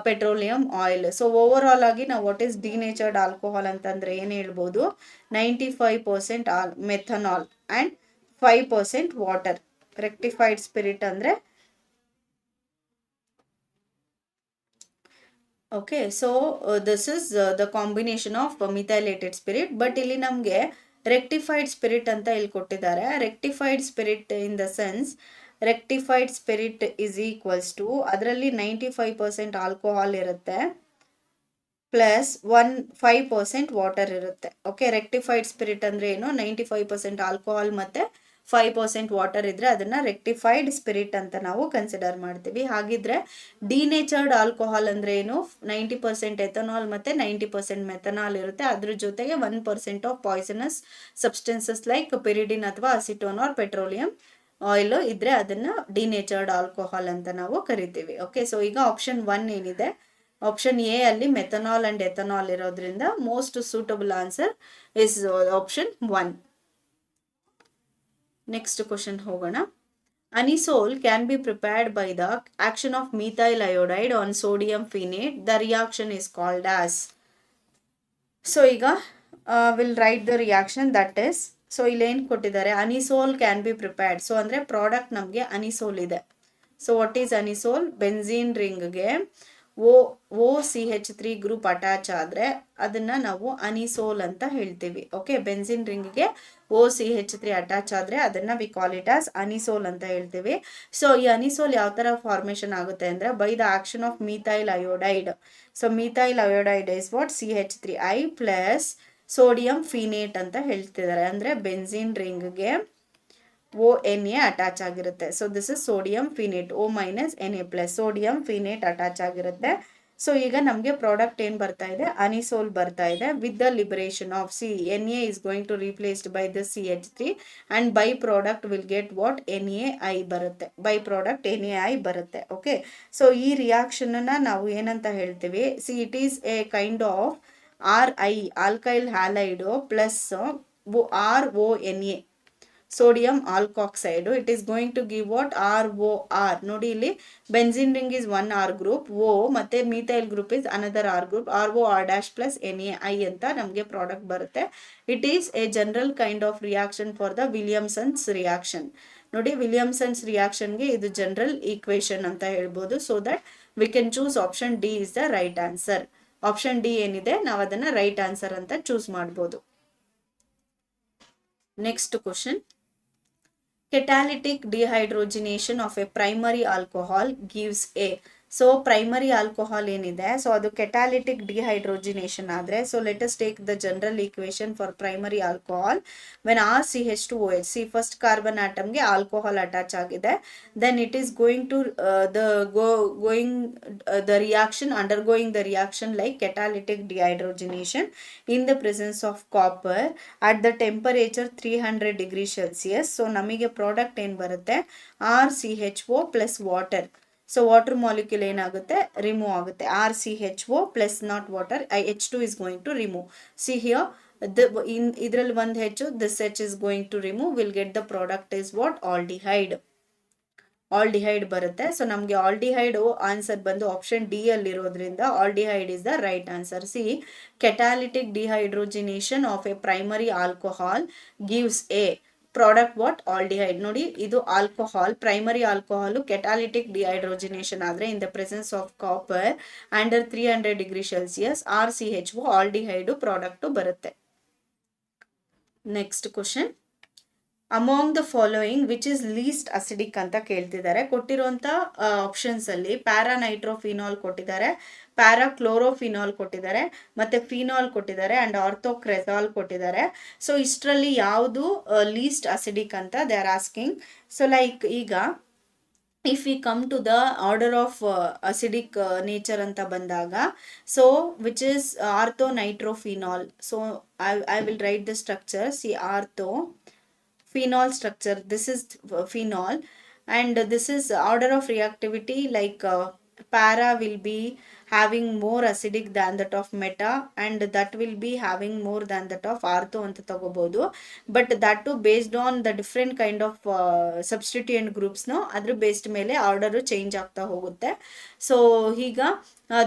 petroleum oil. So overall ಆಗಿ ನಾವು ವಾಟ್ ಈಸ್ ಡಿನೇಚರ್ಡ್ ಆಲ್ಕೋಹಾಲ್ ಅಂತಂದ್ರೆ ಏನು ಹೇಳ್ಬೋದು, 95% methanol and 5% water. Rectified spirit ಅಂದರೆ okay. So this is the combination of methylated spirit. But ಇಲ್ಲಿ ನಮಗೆ ರೆಕ್ಟಿಫೈಡ್ ಸ್ಪಿರಿಟ್ ಅಂತ ಇಲ್ಲಿ ಕೊಟ್ಟಿದ್ದಾರೆ. Rectified spirit in the sense, rectified spirit is equals to ಅದರಲ್ಲಿ 95% ಆಲ್ಕೋಹಾಲ್ ಇರುತ್ತೆ ಪ್ಲಸ್ 5% ವಾಟರ್ ಇರುತ್ತೆ. ಓಕೆ, ರೆಕ್ಟಿಫೈಡ್ ಸ್ಪಿರಿಟ್ ಅಂದರೆ ಏನು, 95% ಆಲ್ಕೋಹಾಲ್ ಮತ್ತು 5% ವಾಟರ್ ಇದ್ರೆ ಅದನ್ನ ರೆಕ್ಟಿಫೈಡ್ ಸ್ಪಿರಿಟ್ ಅಂತ ನಾವು ಕನ್ಸಿಡರ್ ಮಾಡ್ತೀವಿ. ಹಾಗಿದ್ರೆ ಡಿನೇಚರ್ಡ್ ಆಲ್ಕೋಹಾಲ್ ಅಂದ್ರೆ ಏನು, 90% ಎಥನಾಲ್ ಮತ್ತೆ 90% ಮೆಥನಾಲ್ ಇರುತ್ತೆ. ಅದ್ರ ಜೊತೆಗೆ 1% of poisonous substances like pyridine ಅಥವಾ ಅಸಿಟೋನ್ ಆರ್ ಪೆಟ್ರೋಲಿಯಂ ಆಯಿಲ್ ಇದ್ರೆ ಅದನ್ನ ಡಿನೇಚರ್ಡ್ ಆಲ್ಕೋಹಾಲ್ ಅಂತ ನಾವು ಕರಿತೀವಿ. ಓಕೆ, ಸೊ ಈಗ ಆಪ್ಷನ್ 1 ಏನಿದೆ, ಆಪ್ಷನ್ ಎ ಅಲ್ಲಿ ಮೆಥನಾಲ್ ಅಂಡ್ ಎಥನಾಲ್ ಇರೋದ್ರಿಂದ most suitable answer is option 1. Next question ಹೋಗೋಣ. Anisole can be prepared by the action of methyl iodide on sodium phenate. The reaction is called as. So ಈಗ will write the reaction that is. So ಇಲ್ಲಿ ಏನು ಕೊಟ್ಟಿದ್ದಾರೆ, anisole can be prepared. So ಅಂದರೆ ಪ್ರಾಡಕ್ಟ್ ನಮಗೆ ಅನಿಸೋಲ್ ಇದೆ. So what is anisole? Benzene ರಿಂಗ್ಗೆ O O C H 3 group attach ಆದರೆ ಅದನ್ನು ನಾವು ಅನಿಸೋಲ್ ಅಂತ ಹೇಳ್ತೀವಿ. ಓಕೆ, ಬೆನ್ಝೀನ್ ರಿಂಗ್ಗೆ ಓ ಸಿ ಹೆಚ್ 3 ಅಟ್ಯಾಚ್ ಆದರೆ ಅದನ್ನು we call it as anisole ಅಂತ ಹೇಳ್ತೀವಿ. ಸೊ ಈ ಅನಿಸೋಲ್ ಯಾವ ಥರ ಫಾರ್ಮೇಷನ್ ಆಗುತ್ತೆ ಅಂದರೆ by the action of methyl iodide. So methyl iodide is what? CH3I plus sodium phenate ಅಂತ ಹೇಳ್ತಿದ್ದಾರೆ. ಅಂದರೆ ಬೆನ್ಝೀನ್ ರಿಂಗ್ಗೆ ONA ಅಟ್ಯಾಚ್ ಆಗಿರುತ್ತೆ. So this is sodium phenate. O minus NA plus sodium phenate attach ಆಗಿರುತ್ತೆ. ಸೊ ಈಗ ನಮಗೆ ಪ್ರಾಡಕ್ಟ್ ಏನು ಬರ್ತಾ ಇದೆ? ಅನಿಸೋಲ್ ಬರ್ತಾ ಇದೆ with the liberation of NA is going to replaced by the CH3 and by product will get what? NaI ಬರುತ್ತೆ. ಬೈ ಪ್ರಾಡಕ್ಟ್ NaI ಬರುತ್ತೆ. ಓಕೆ, ಸೊ ಈ ರಿಯಾಕ್ಷನ್ ನಾವು ಏನಂತ ಹೇಳ್ತೀವಿ? It is A kind of RI alkyl halide plus RONA sodium alkoxide. It is going to give what? ROR. ನೋಡಿ ಇಲ್ಲಿ benzene ring is one R group, O ಮತ್ತೆ methyl group is another R group, ROR dash plus NaI ಅಂತ ನಮಗೆ ಪ್ರಾಡಕ್ಟ್ ಬರುತ್ತೆ. It is a general kind of reaction for the Williamson's reaction. ನೋಡಿ, ವಿಲಿಯಮ್ಸನ್ಸ್ ರಿಯಾಕ್ಷನ್ಗೆ ಇದು ಜನರಲ್ ಈಕ್ವೇಶನ್ ಅಂತ ಹೇಳ್ಬೋದು. So that we can choose option D is the right answer. Option D ಏನಿದೆ ನಾವು ಅದನ್ನ ರೈಟ್ ಆನ್ಸರ್ ಅಂತ ಚೂಸ್ ಮಾಡ್ಬೋದು. Next question. Catalytic dehydrogenation of a primary alcohol gives a. So primary alcohol ಏನಿದೆ, ಸೊ ಅದು ಕೆಟಾಲಿಟಿಕ್ ಡಿಹೈಡ್ರೋಜಿನೇಷನ್ ಆದರೆ, so let us take the general equation for primary alcohol. When RCH2OH, see first carbon ಆಟಮ್ಗೆ ಆಲ್ಕೋಹಾಲ್ ಅಟ್ಯಾಚ್ ಆಗಿದೆ, then it is going to the reaction undergoing the reaction like catalytic dehydrogenation in the presence of copper at the temperature 300 degree Celsius. So ನಮಗೆ ಪ್ರಾಡಕ್ಟ್ ಏನು ಬರುತ್ತೆ? RCHO plus water. So water molecule ಏನಾಗುತ್ತೆ? ರಿಮೂವ್ ಆಗುತ್ತೆ. RCHO plus not water, H2 is going to remove. See here, ಇದರಲ್ಲಿ ಒಂದು H, this H is going to remove, will get the product is what? Aldehyde. Aldehyde ಬರುತ್ತೆ. ಸೊ ನಮಗೆ ಆಲ್ಡಿಹೈಡ್ ಆನ್ಸರ್ ಬಂದು ಆಪ್ಷನ್ ಡಿ ಅಲ್ಲಿರೋದ್ರಿಂದ aldehyde is the right answer. See catalytic dehydrogenation of a primary alcohol gives a product what? Aldehyde. ನೋಡಿ, ಇದು alcohol, primary alcohol catalytic dehydrogenation ಆದರೆ in the presence of copper under 300 degree Celsius RCHO aldehyde product ಬರುತ್ತೆ. Next question. Among the following which is least acidic ಅಂತ ಕೇಳ್ತಿದ್ದಾರೆ. ಕೊಟ್ಟಿರುವಂಥ ಆಪ್ಷನ್ಸ್ ಅಲ್ಲಿ ಪ್ಯಾರಾನೈಟ್ರೋಫಿನಾಲ್ ಕೊಟ್ಟಿದ್ದಾರೆ, ಪ್ಯಾರಾಕ್ಲೋರೋಫಿನಾಲ್ ಕೊಟ್ಟಿದ್ದಾರೆ, ಮತ್ತೆ ಫಿನಾಲ್ ಕೊಟ್ಟಿದ್ದಾರೆ ಅಂಡ್ ಆರ್ಥೋಕ್ರೆಜಾಲ್ ಕೊಟ್ಟಿದ್ದಾರೆ. ಸೊ ಇಷ್ಟರಲ್ಲಿ ಯಾವುದು ಲೀಸ್ಟ್ ಅಸಿಡಿಕ್ ಅಂತ they are asking. So like ಈಗ if we come to the order of acidic nature ಅಂತ ಬಂದಾಗ, so which is orthonitrophenol. So I will write the structure. See ortho phenol structure, this is phenol and this is order of reactivity like para will be having more acidic than that of meta and that will be having more than that of ortho anta tagobodu, but that too based on the different kind of substituent groups no adru based mele order change ಆಗ್ತಾ ಹೋಗುತ್ತೆ. ಸೊ ಈಗ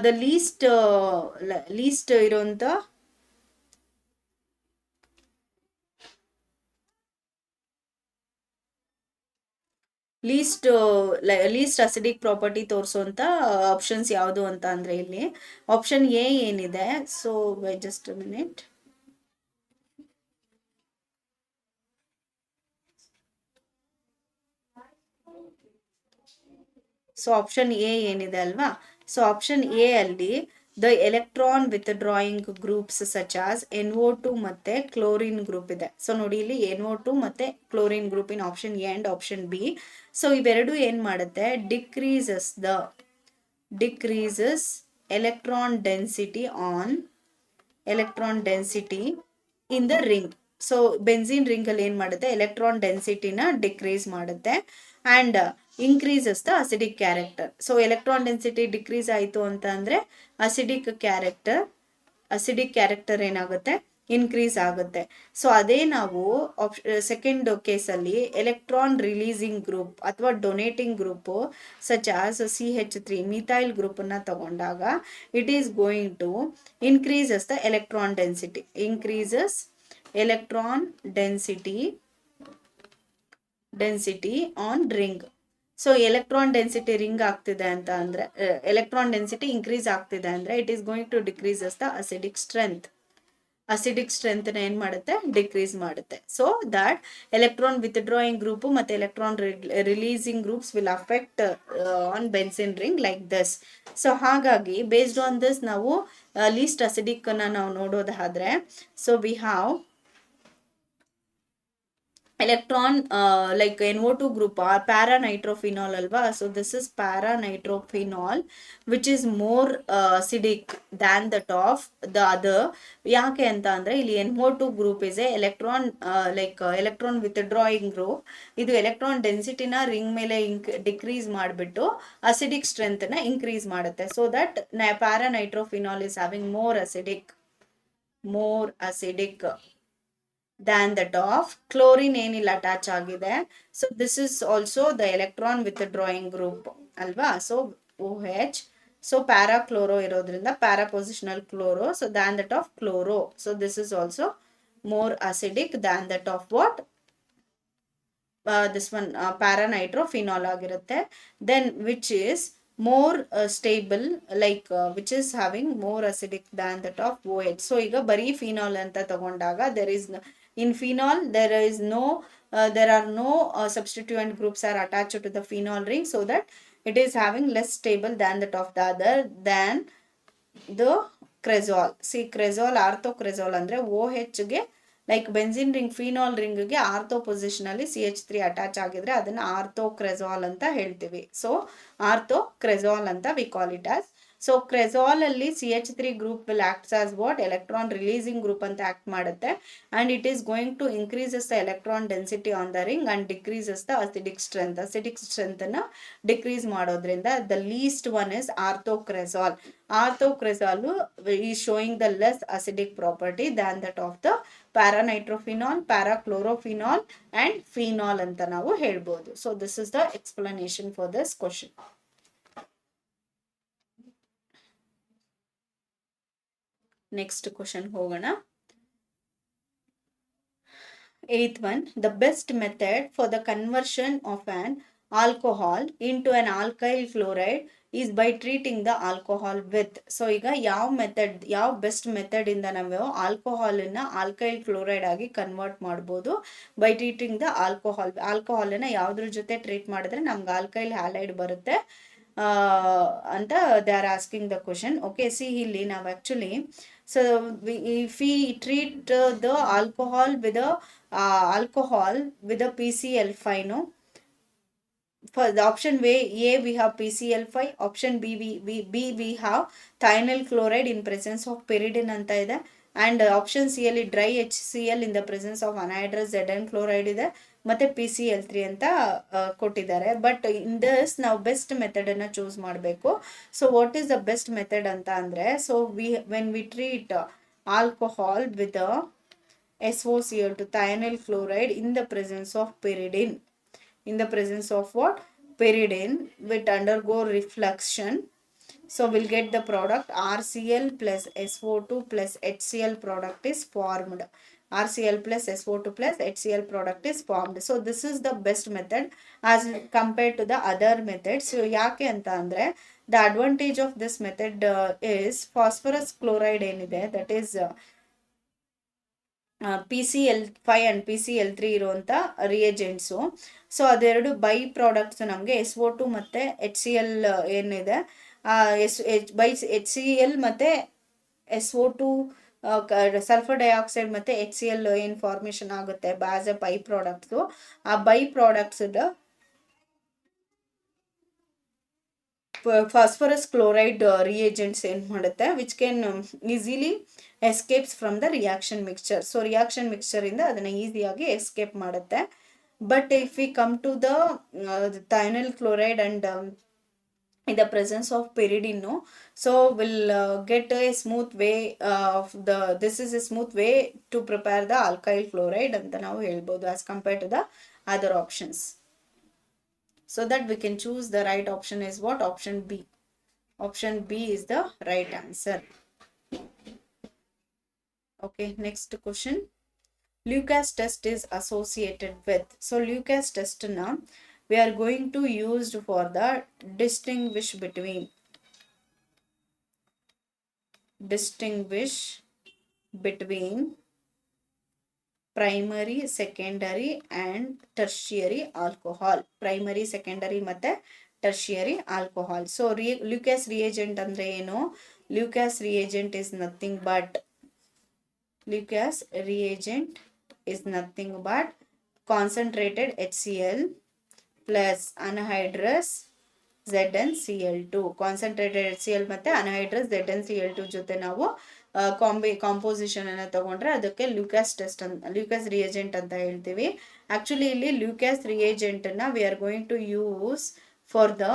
the least ಇರುವಂತ ಲೀಸ್ಟ್ ಅಸಿಡಿಕ್ ಪ್ರಾಪರ್ಟಿ ತೋರಿಸುವಂತ ಆಪ್ಷನ್ಸ್ ಯಾವುದು ಅಂತ ಅಂದ್ರೆ ಇಲ್ಲಿ ಆಪ್ಷನ್ ಎ ಏನಿದೆ. So just minute. So option A ಏನಿದೆ ಅಲ್ವಾ, ಸೊ ಆಪ್ಷನ್ ಎ ಅಲ್ಲಿ the electron withdrawing groups such as NO2 ಮತ್ತೆ ಕ್ಲೋರಿನ್ ಗ್ರೂಪ್ ಇದೆ. ಸೊ ನೋಡಿ ಇಲ್ಲಿ NO2 ಮತ್ತೆ chlorine group in option A and option B. So ಇವೆರಡು ಏನ್ ಮಾಡುತ್ತೆ? Decreases electron density in the ring. So benzene ring ಅಲ್ಲಿ ಏನ್ ಮಾಡುತ್ತೆ? ಎಲೆಕ್ಟ್ರಾನ್ ಡೆನ್ಸಿಟಿನ ಡಿಕ್ರೀಸ್ ಮಾಡುತ್ತೆ and increases the acidic character. So electron density decrease ಆಯಿತು ಅಂತ ಅಂದ್ರೆ ಅಸಿಡಿಕ್ ಕ್ಯಾರೆಕ್ಟರ್ ಏನಾಗುತ್ತೆ? ಇನ್ಕ್ರೀಸ್ ಆಗುತ್ತೆ. ಸೊ ಅದೇ ನಾವು ಸೆಕೆಂಡ್ ಕೇಸಲ್ಲಿ ಎಲೆಕ್ಟ್ರಾನ್ ರಿಲೀಸಿಂಗ್ ಗ್ರೂಪ್ ಅಥವಾ donating group such as CH3 methyl ಗ್ರೂಪನ್ನು ತಗೊಂಡಾಗ it is going to increases the electron density, increases electron density on ring. So electron density ring ಆಗ್ತಿದೆ ಅಂತ ಅಂದ್ರೆ, ಎಲೆಕ್ಟ್ರಾನ್ ಡೆನ್ಸಿಟಿ ಇನ್ಕ್ರೀಸ್ ಆಗ್ತಿದೆ ಅಂದ್ರೆ it is going to decreases the acidic strength. Acidic strength ಏನ್ ಮಾಡುತ್ತೆ, ಡಿಕ್ರೀಸ್ ಮಾಡುತ್ತೆ. So that electron withdrawing group ಮತ್ತೆ electron releasing groups will affect on benzene ring like this. So ಹಾಗಾಗಿ ಬೇಸ್ಡ್ ಆನ್ ದಿಸ್ ನಾವು ಲೀಸ್ಟ್ ಅಸಿಡಿಕ್ ನಾವು ನೋಡೋದಾದ್ರೆ, so we have electron like NO2 group or para-nitrophenol alva. So this is para-nitrophenol which is more acidic than that of the other. ಯಾಕೆ ಅಂತ ಅಂದ್ರೆ ಇಲ್ಲಿ NO2 group is a electron electron withdrawing group. ಇದು ಎಲೆಕ್ಟ್ರಾನ್ ಡೆನ್ಸಿಟಿನ ರಿಂಗ್ ಮೇಲೆ ಡಿಕ್ರೀಸ್ ಮಾಡಿಬಿಟ್ಟು ಅಸಿಡಿಕ್ ಸ್ಟ್ರೆಂತ್ ನ ಇನ್ಕ್ರೀಸ್ ಮಾಡುತ್ತೆ. So that para-nitrophenol is having more acidic than that of chlorine ಏನಿಲ್ಲ ಅಟ್ಯಾಚ್ ಆಗಿದೆ. So this is also the electron withdrawing group ಅಲ್ವಾ. So OH, so para chloro ಇರೋದ್ರಿಂದ para positional chloro, so than that of chloro. So this is also more acidic than that of what this one para-nitrophenol ಆಗಿರುತ್ತೆ. Then which is more stable which is having more acidic than that of OH. So ಈಗ ಬರೀ ಫಿನಾಲ್ ಅಂತ ತಗೊಂಡಾಗ in phenol there are no substituent groups are attached to the phenol ring, so that it is having less stable than that of the other than the cresol. See, cresol ಆರ್ಥೋಕ್ರೆಸೋಲ್ ಅಂದ್ರೆ OH ಗೆ ಲೈಕ್ ಬೆನ್ಸಿನ್ ರಿಂಗ್ ಫಿನಾಲ್ ರಿಂಗ್ಗೆ ಆರ್ಥೋ ಪೊಸಿಷನ್ ಅಲ್ಲಿ CH3 ಅಟ್ಯಾಚ್ ಆಗಿದ್ರೆ ಅದನ್ನ ಆರ್ಥೋಕ್ರೆಸಾಲ್ ಅಂತ ಹೇಳ್ತೀವಿ. ಸೊ ಆರ್ಥೋಕ್ರೆಸಾಲ್ ಅಂತ we call it as. So cresol ಅಲ್ಲಿ CH3 group will acts as what electron releasing group ಅಂತ ಆಕ್ಟ್ ಮಾಡುತ್ತೆ. And it is going to increases the electron density on the ring and decreases the acidic strength. Acidic strength ಅನ್ನ ಡಿಕ್ರೀಸ್ ಮಾಡೋದ್ರಿಂದ the least one is orthocresol. Orthocresol is showing the less acidic property than that of the para-nitrophenol, para-chlorophenol and phenol ಅಂತ ನಾವು ಹೇಳ್ಬೋದು. So this is the explanation for this question. Next question ಹೋಗೋಣ. 8th one, the best method for the conversion of an alcohol into an alkyl chloride is by treating the alcohol with. So ಈಗ ಯಾವ ಬೆಸ್ಟ್ ಮೆಥಡ್ ಇಂದ ನಾವು ಆಲ್ಕೋಹಾಲ್ ನ ಆಲ್ಕೈಲ್ ಕ್ಲೋರೈಡ್ ಆಗಿ ಕನ್ವರ್ಟ್ ಮಾಡ್ಬೋದು ಬೈ ಟ್ರೀಟಿಂಗ್ ದ ಆಲ್ಕೋಹಾಲ್ ನ ಯಾವ್ದ್ರ ಜೊತೆ ಟ್ರೀಟ್ ಮಾಡಿದ್ರೆ ನಮ್ಗೆ ಆಲ್ಕೈಲ್ ಹ್ಯಾಲೈಡ್ ಬರುತ್ತೆ ಅಂತ they are asking the question. Okay, C ಇಲ್ಲಿ ನಾವು actually so if we treat the alcohol with a PCl5, no, for the option A we have PCl5, option B we have thionyl chloride in presence of pyridine anta ide, and option C ಅಲ್ಲಿ dry HCl in the presence of anhydrous Zn chloride ಇದೆ, ಮತ್ತೆ PCl3 ಅಂತ ಕೊಟ್ಟಿದ್ದಾರೆ. ಬಟ್ ಇನ್ ದಿಸ್ ನಾವು ಬೆಸ್ಟ್ ಮೆಥಡ್ ಅನ್ನ ಚೂಸ್ ಮಾಡಬೇಕು. So what is the best method ಅಂತ ಅಂದ್ರೆ, so when we treat alcohol with SOCl to thionyl chloride in the presence of pyridine, in the presence of what? Pyridine, will undergo refluxation. So we'll get the product RCl plus SO2 plus HCl product is formed. RCl plus SO2 plus HCl product is formed. So this is the best method as compared to the other methods. So ಯಾಕೆ ಅಂತ ಅಂದ್ರೆ, the advantage of this method is phosphorus chloride ಏನಿದೆ, that is PCl5 and PCl3 ಇರುವಂತ ರಿಯೇಜೆಂಟ್ಸು. ಸೊ ಅದೆರಡು ಬೈ ಪ್ರಾಡಕ್ಟ್ಸ್ ನಮಗೆ SO2 ಮತ್ತೆ HCl ಏನಿದೆ, ಬೈ HCl ಮತ್ತೆ SO2 ಸಲ್ಫರ್ ಡೈಆಕ್ಸೈಡ್ ಮತ್ತೆ HCl ಏನ್ ಫಾರ್ಮೇಶನ್ ಆಗುತ್ತೆ ಆಸ್ ಎ ಬೈ ಪ್ರಾಡಕ್ಟ್ಸ್, ಆ by products phosphorus chloride reagents ಏನ್ ಮಾಡುತ್ತೆ, which can easily escapes from the reaction mixture. So reaction mixture ಇಂದ ಅದನ್ನ ಈಸಿಯಾಗಿ ಎಸ್ಕೇಪ್ ಮಾಡುತ್ತೆ. But if we come to the thionyl chloride and in the presence of pyridine, no, so we'll get a smooth way of the this is a smooth way to prepare the alkyl chloride anta ನಾವು ಹೇಳ್ಬೋದು as compared to the other options. So that we can choose the right option is what? Option B. Option B is the right answer. Okay, next question. Lucas test is associated with. So Lucas test na we are going to use for the distinguish between primary, secondary and tertiary alcohol. Primary, secondary ಮತ್ತೆ tertiary alcohol. So Lucas reagent ಅಂದ್ರೆ ಏನು? Lucas reagent is nothing but concentrated HCl plus anhydrous ZnCl2. Concentrated HCl ಮತ್ತೆ anhydrous ZnCl2 ಜೊತೆ ನಾವು ಕಾಂಪೋಸಿಷನ್ ಅನ್ನ ತಗೊಂಡ್ರೆ ಅದಕ್ಕೆ ಲ್ಯೂಕಾಸ್ ರಿಯೇಜೆಂಟ್ ಅಂತ ಹೇಳ್ತೀವಿ. ಆಕ್ಚುಲಿ ಇಲ್ಲಿ ಲ್ಯೂಕಾಸ್ ರಿಯೇಜೆಂಟ್ ನ we are going to use for the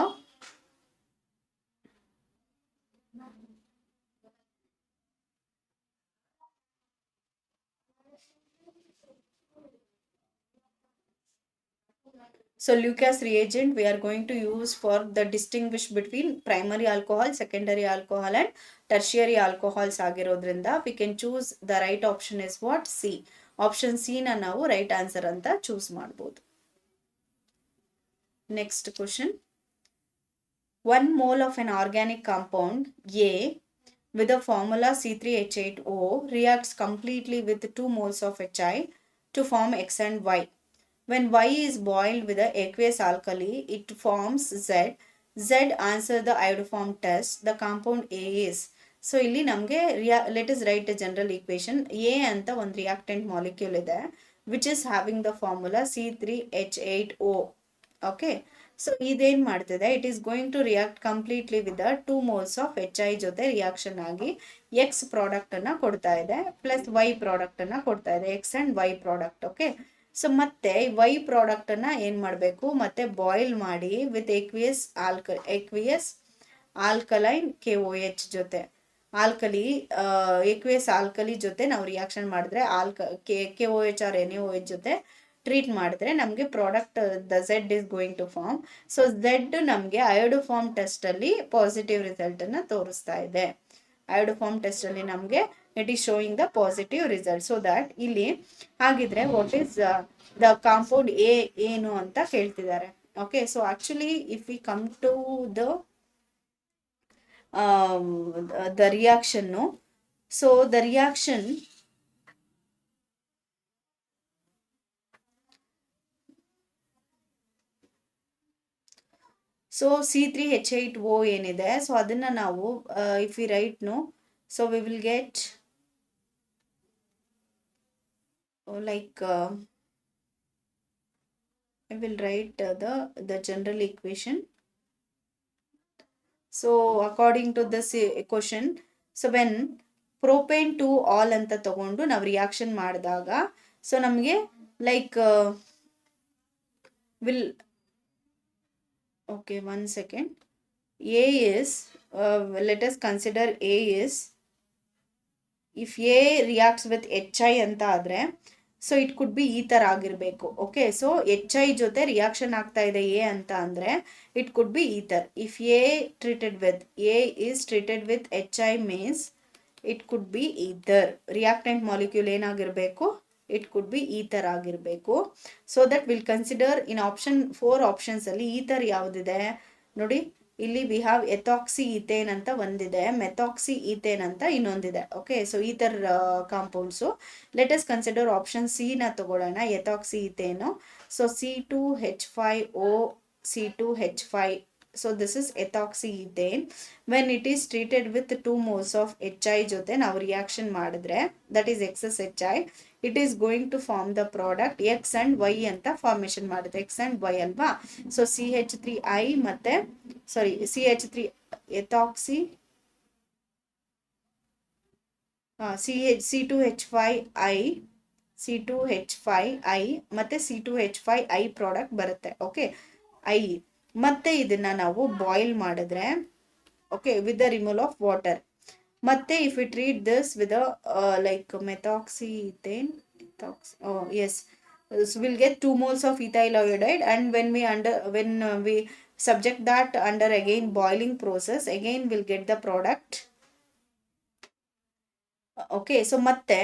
So Lucas reagent we are going to use for the distinguish between primary alcohol, secondary alcohol and tertiary alcohols ಆಗಿರೋದ್ರಿಂದ we can choose the right option is what? C. Option C na ನಾವು right answer ಅಂತ choose ಮಾಡ್ಬೋದು. Next question. 1 mole of an organic compound A with the formula C3H8O reacts completely with 2 moles of HI to form X and Y. When Y is boiled with the aqueous alkali, it forms Z. Z answer the iodoform test. The compound A is. So ಇಲ್ಲಿ ನಮಗೆ let us write a general equation. A ಅಂತ ಒಂದು reactant molecule ಇದೆ which is having the formula C3H8O. Okay. So ಇದೇನ್ ಮಾಡ್ತಿದೆ? It is going to react completely with the 2 moles of HI ಜೊತೆ reaction ಆಗಿ X product ಅನ್ನ ಕೊಡ್ತಾ ಇದೆ plus Y product ಅನ್ನ ಕೊಡ್ತಾ ಇದೆ. X and Y product. Okay. So ಮತ್ತೆ ವೈ ಪ್ರಾಡಕ್ಟ್ ಅನ್ನ ಏನ್ ಮಾಡಬೇಕು ಮತ್ತೆ ಬಾಯ್ಲ್ ಮಾಡಿ ವಿತ್ ಎಕ್ವಿಯಸ್ ಆಲ್ಕಲೈನ್ KOH ಜೊತೆ ಎಕ್ವಿಯಸ್ ಆಲ್ಕಲಿ ಜೊತೆ ನಾವು ರಿಯಾಕ್ಷನ್ ಮಾಡಿದ್ರೆ KOH ಆರ್ NaOH ಜೊತೆ ಟ್ರೀಟ್ ಮಾಡಿದ್ರೆ ನಮಗೆ product the Z is going to form. So Z ನಮಗೆ ಅಯೋಡೋಫಾರ್ಮ್ ಟೆಸ್ಟ್ ಅಲ್ಲಿ ಪಾಸಿಟಿವ್ ರಿಸಲ್ಟ್ ಅನ್ನ ತೋರಿಸ್ತಾ ಇದೆ. ಅಯೋಡೋಫಾರ್ಮ್ ಟೆಸ್ಟ್ ಅಲ್ಲಿ ನಮಗೆ it is showing the positive result. So that ಇಲ್ಲಿ ಹಾಗಿದ್ರೆ what is the compound A ಏನು ಅಂತ ಕೇಳ್ತಿದ್ದಾರೆ. Okay, so actually if we come to the reaction, no, so the reaction so C3H8O ಏನಿದೆ ಸೊ ಅದನ್ನ ನಾವು if we write, no, so we will get like I will write the general equation. So according to this equation, so when propane to all ಅಂತ ತಗೊಂಡು ನಾವು ರಿಯಾಕ್ಷನ್ ಮಾಡಿದಾಗ ಸೊ ನಮಗೆ like will okay, 1 second. A is let us consider A is if A reacts with HI ಅಂತ ಆದ್ರೆ ಸೊ ಇಟ್ ಕುಡ್ ಬಿ ಈ ತರ ಆಗಿರ್ಬೇಕು. ಓಕೆ, ಸೊ HI ಜೊತೆ ರಿಯಾಕ್ಷನ್ ಆಗ್ತಾ ಇದೆ A ಅಂತ ಅಂದ್ರೆ it could be ether. If A is treated with HI means it could be either reactant molecule ಏನಾಗಿರ್ಬೇಕು, it could be ether ಆಗಿರ್ಬೇಕು. So that will consider in option 4 options ಅಲ್ಲಿ ಈಥರ್ ಯಾವ್ದಿದೆ ನೋಡಿ. ಇಲ್ಲಿ ವಿ ಹ್ಯಾವ್ ಎಥಾಕ್ಸಿ ಈಥೇನ್ ಅಂತ ಒಂದಿದೆ, ಮೆಥಾಕ್ಸಿ ಈಥೇನ್ ಅಂತ ಇನ್ನೊಂದಿದೆ. Okay, so ether compounds. Let us consider option C ನ ತಗೊಳ್ಳೋಣ, ethoxy ethane. So C2H5O C2H5. So this is ethoxy ethane. When it is treated with 2 moles of HI ಜೊತೆ ನಾವು ರಿಯಾಕ್ಷನ್ ಮಾಡಿದ್ರೆ that is excess HI, it is going to form the product X and Y ಅಂತ ಫಾರ್ಮೇಶನ್ ಮಾಡುತ್ತೆ. X and Y ಅಲ್ವಾ. ಸೊ CH3I ಮತ್ತೆ CH3 ethoxy C2H5I ಮತ್ತೆ C2H5I ಪ್ರಾಡಕ್ಟ್ ಬರುತ್ತೆ. ಓಕೆ, I ಮತ್ತೆ ಇದನ್ನ ನಾವು ಬಾಯ್ಲ್ ಮಾಡಿದ್ರೆ, okay, with the removal of water. ಮತ್ತೆ if we treat this with like methoxyethane, yes, so we'll get 2 moles of ethyl iodide, and when we subject that under again boiling process, again we'll get the product. Okay, so ಮತ್ತೆ